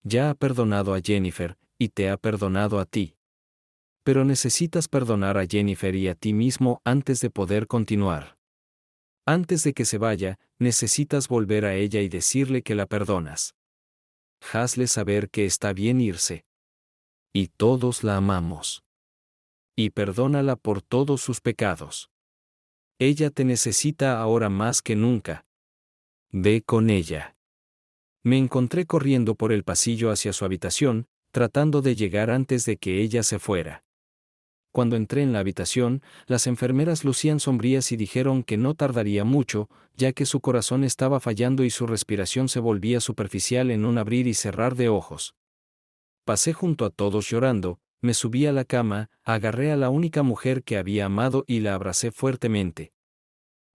Ya ha perdonado a Jennifer, y te ha perdonado a ti. Pero necesitas perdonar a Jennifer y a ti mismo antes de poder continuar. Antes de que se vaya, necesitas volver a ella y decirle que la perdonas. Hazle saber que está bien irse. Y todos la amamos. Y perdónala por todos sus pecados. Ella te necesita ahora más que nunca. Ve con ella. Me encontré corriendo por el pasillo hacia su habitación, tratando de llegar antes de que ella se fuera. Cuando entré en la habitación, las enfermeras lucían sombrías y dijeron que no tardaría mucho, ya que su corazón estaba fallando y su respiración se volvía superficial en un abrir y cerrar de ojos. Pasé junto a todos llorando, me subí a la cama, agarré a la única mujer que había amado y la abracé fuertemente.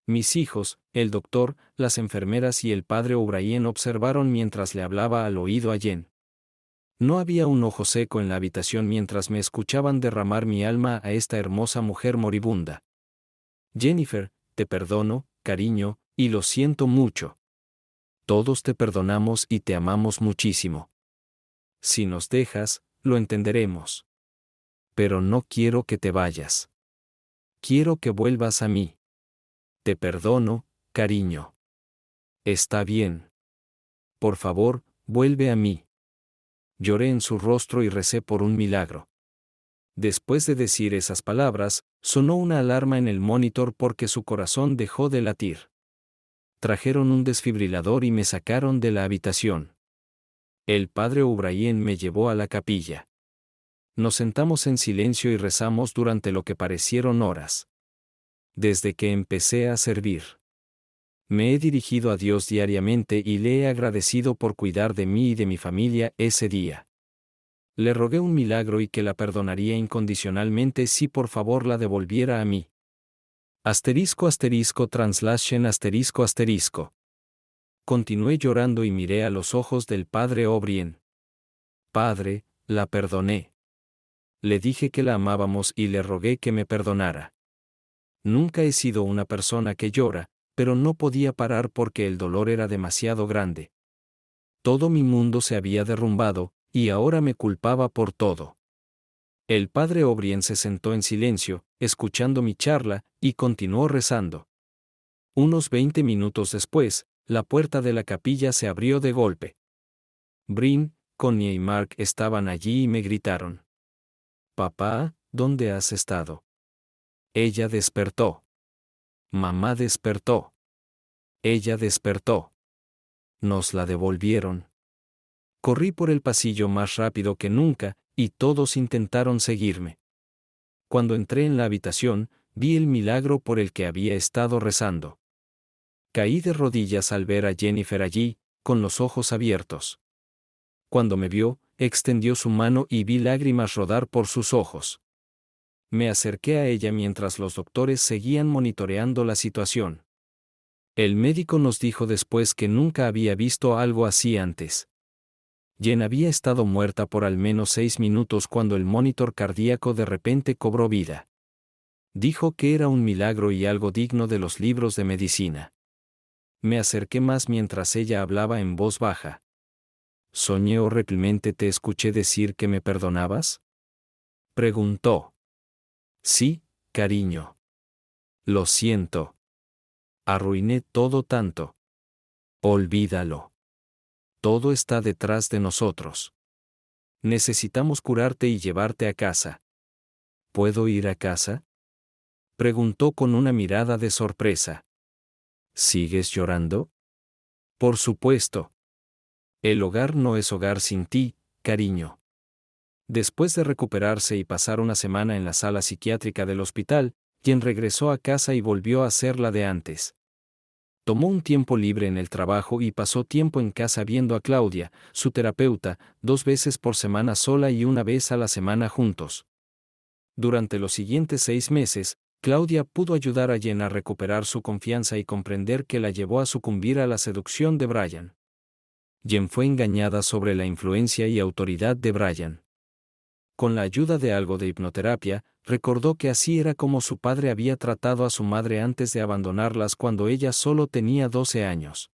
Mis hijos, el doctor, las enfermeras y el padre O'Brien observaron mientras le hablaba al oído a Jen. No había un ojo seco en la habitación mientras me escuchaban derramar mi alma a esta hermosa mujer moribunda. Jennifer, te perdono, cariño, y lo siento mucho. Todos te perdonamos y te amamos muchísimo. Si nos dejas, lo entenderemos. Pero no quiero que te vayas. Quiero que vuelvas a mí. Te perdono, cariño. Está bien. Por favor, vuelve a mí. Lloré en su rostro y recé por un milagro. Después de decir esas palabras, sonó una alarma en el monitor porque su corazón dejó de latir. Trajeron un desfibrilador y me sacaron de la habitación. El padre O'Brien me llevó a la capilla. Nos sentamos en silencio y rezamos durante lo que parecieron horas. Desde que empecé a servir, me he dirigido a Dios diariamente y le he agradecido por cuidar de mí y de mi familia ese día. Le rogué un milagro y que la perdonaría incondicionalmente si por favor la devolviera a mí. **translation***. Continué llorando y miré a los ojos del padre O'Brien. Padre, la perdoné. Le dije que la amábamos y le rogué que me perdonara. Nunca he sido una persona que llora, pero no podía parar porque el dolor era demasiado grande. Todo mi mundo se había derrumbado, y ahora me culpaba por todo. El padre O'Brien se sentó en silencio, escuchando mi charla, y continuó rezando. Unos 20 minutos después, la puerta de la capilla se abrió de golpe. Brin, Connie y Mark estaban allí y me gritaron. «Papá, ¿dónde has estado?» Ella despertó. Mamá despertó. Ella despertó. Nos la devolvieron. Corrí por el pasillo más rápido que nunca, y todos intentaron seguirme. Cuando entré en la habitación, vi el milagro por el que había estado rezando. Caí de rodillas al ver a Jennifer allí, con los ojos abiertos. Cuando me vio, extendió su mano y vi lágrimas rodar por sus ojos. Me acerqué a ella mientras los doctores seguían monitoreando la situación. El médico nos dijo después que nunca había visto algo así antes. Jen había estado muerta por al menos 6 minutos cuando el monitor cardíaco de repente cobró vida. Dijo que era un milagro y algo digno de los libros de medicina. Me acerqué más mientras ella hablaba en voz baja. ¿Soñé horriblemente? ¿Te escuché decir que me perdonabas?, preguntó. Sí, cariño. Lo siento. Arruiné todo tanto. Olvídalo. Todo está detrás de nosotros. Necesitamos curarte y llevarte a casa. ¿Puedo ir a casa?, preguntó con una mirada de sorpresa. ¿Sigues llorando? Por supuesto. El hogar no es hogar sin ti, cariño. Después de recuperarse y pasar una semana en la sala psiquiátrica del hospital, Jen regresó a casa y volvió a ser la de antes. Tomó un tiempo libre en el trabajo y pasó tiempo en casa viendo a Claudia, su terapeuta, 2 veces por semana sola y 1 vez a la semana juntos. Durante los siguientes 6 meses, Claudia pudo ayudar a Jen a recuperar su confianza y comprender que la llevó a sucumbir a la seducción de Brian. Jen fue engañada sobre la influencia y autoridad de Brian. Con la ayuda de algo de hipnoterapia, recordó que así era como su padre había tratado a su madre antes de abandonarlas cuando ella solo tenía 12 años.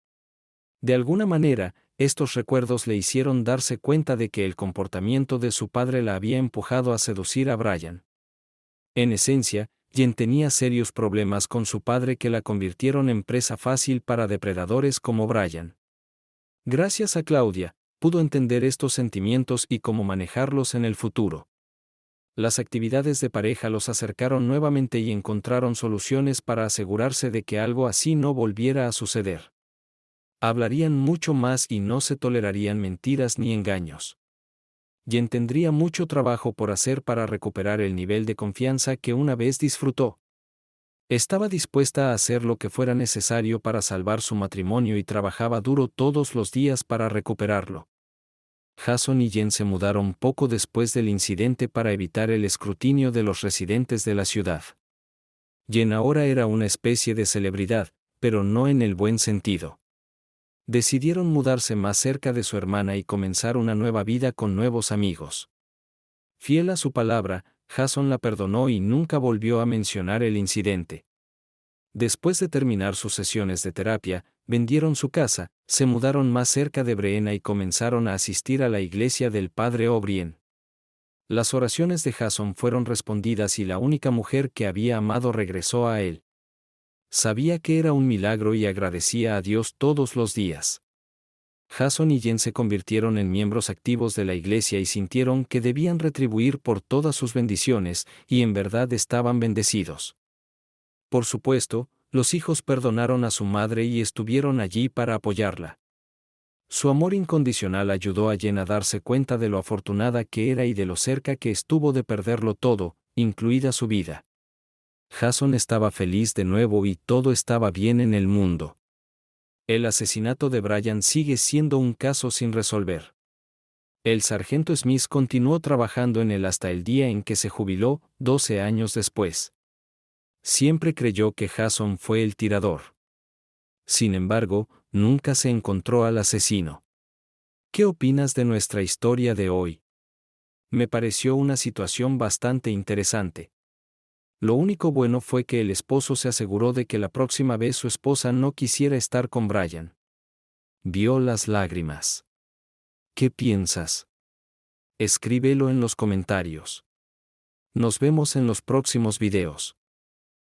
De alguna manera, estos recuerdos le hicieron darse cuenta de que el comportamiento de su padre la había empujado a seducir a Brian. En esencia, Jen tenía serios problemas con su padre que la convirtieron en presa fácil para depredadores como Brian. Gracias a Claudia, pudo entender estos sentimientos y cómo manejarlos en el futuro. Las actividades de pareja los acercaron nuevamente y encontraron soluciones para asegurarse de que algo así no volviera a suceder. Hablarían mucho más y no se tolerarían mentiras ni engaños. Jen tendría mucho trabajo por hacer para recuperar el nivel de confianza que una vez disfrutó. Estaba dispuesta a hacer lo que fuera necesario para salvar su matrimonio y trabajaba duro todos los días para recuperarlo. Jason y Jen se mudaron poco después del incidente para evitar el escrutinio de los residentes de la ciudad. Jen ahora era una especie de celebridad, pero no en el buen sentido. Decidieron mudarse más cerca de su hermana y comenzar una nueva vida con nuevos amigos. Fiel a su palabra, Jason la perdonó y nunca volvió a mencionar el incidente. Después de terminar sus sesiones de terapia, vendieron su casa, se mudaron más cerca de Breena y comenzaron a asistir a la iglesia del Padre O'Brien. Las oraciones de Jason fueron respondidas y la única mujer que había amado regresó a él. Sabía que era un milagro y agradecía a Dios todos los días. Jason y Jen se convirtieron en miembros activos de la iglesia y sintieron que debían retribuir por todas sus bendiciones, y en verdad estaban bendecidos. Por supuesto, los hijos perdonaron a su madre y estuvieron allí para apoyarla. Su amor incondicional ayudó a Jen a darse cuenta de lo afortunada que era y de lo cerca que estuvo de perderlo todo, incluida su vida. Jason estaba feliz de nuevo y todo estaba bien en el mundo. El asesinato de Brian sigue siendo un caso sin resolver. El sargento Smith continuó trabajando en él hasta el día en que se jubiló, 12 años después. Siempre creyó que Jason fue el tirador. Sin embargo, nunca se encontró al asesino. ¿Qué opinas de nuestra historia de hoy? Me pareció una situación bastante interesante. Lo único bueno fue que el esposo se aseguró de que la próxima vez su esposa no quisiera estar con Brian. Vio las lágrimas. ¿Qué piensas? Escríbelo en los comentarios. Nos vemos en los próximos videos.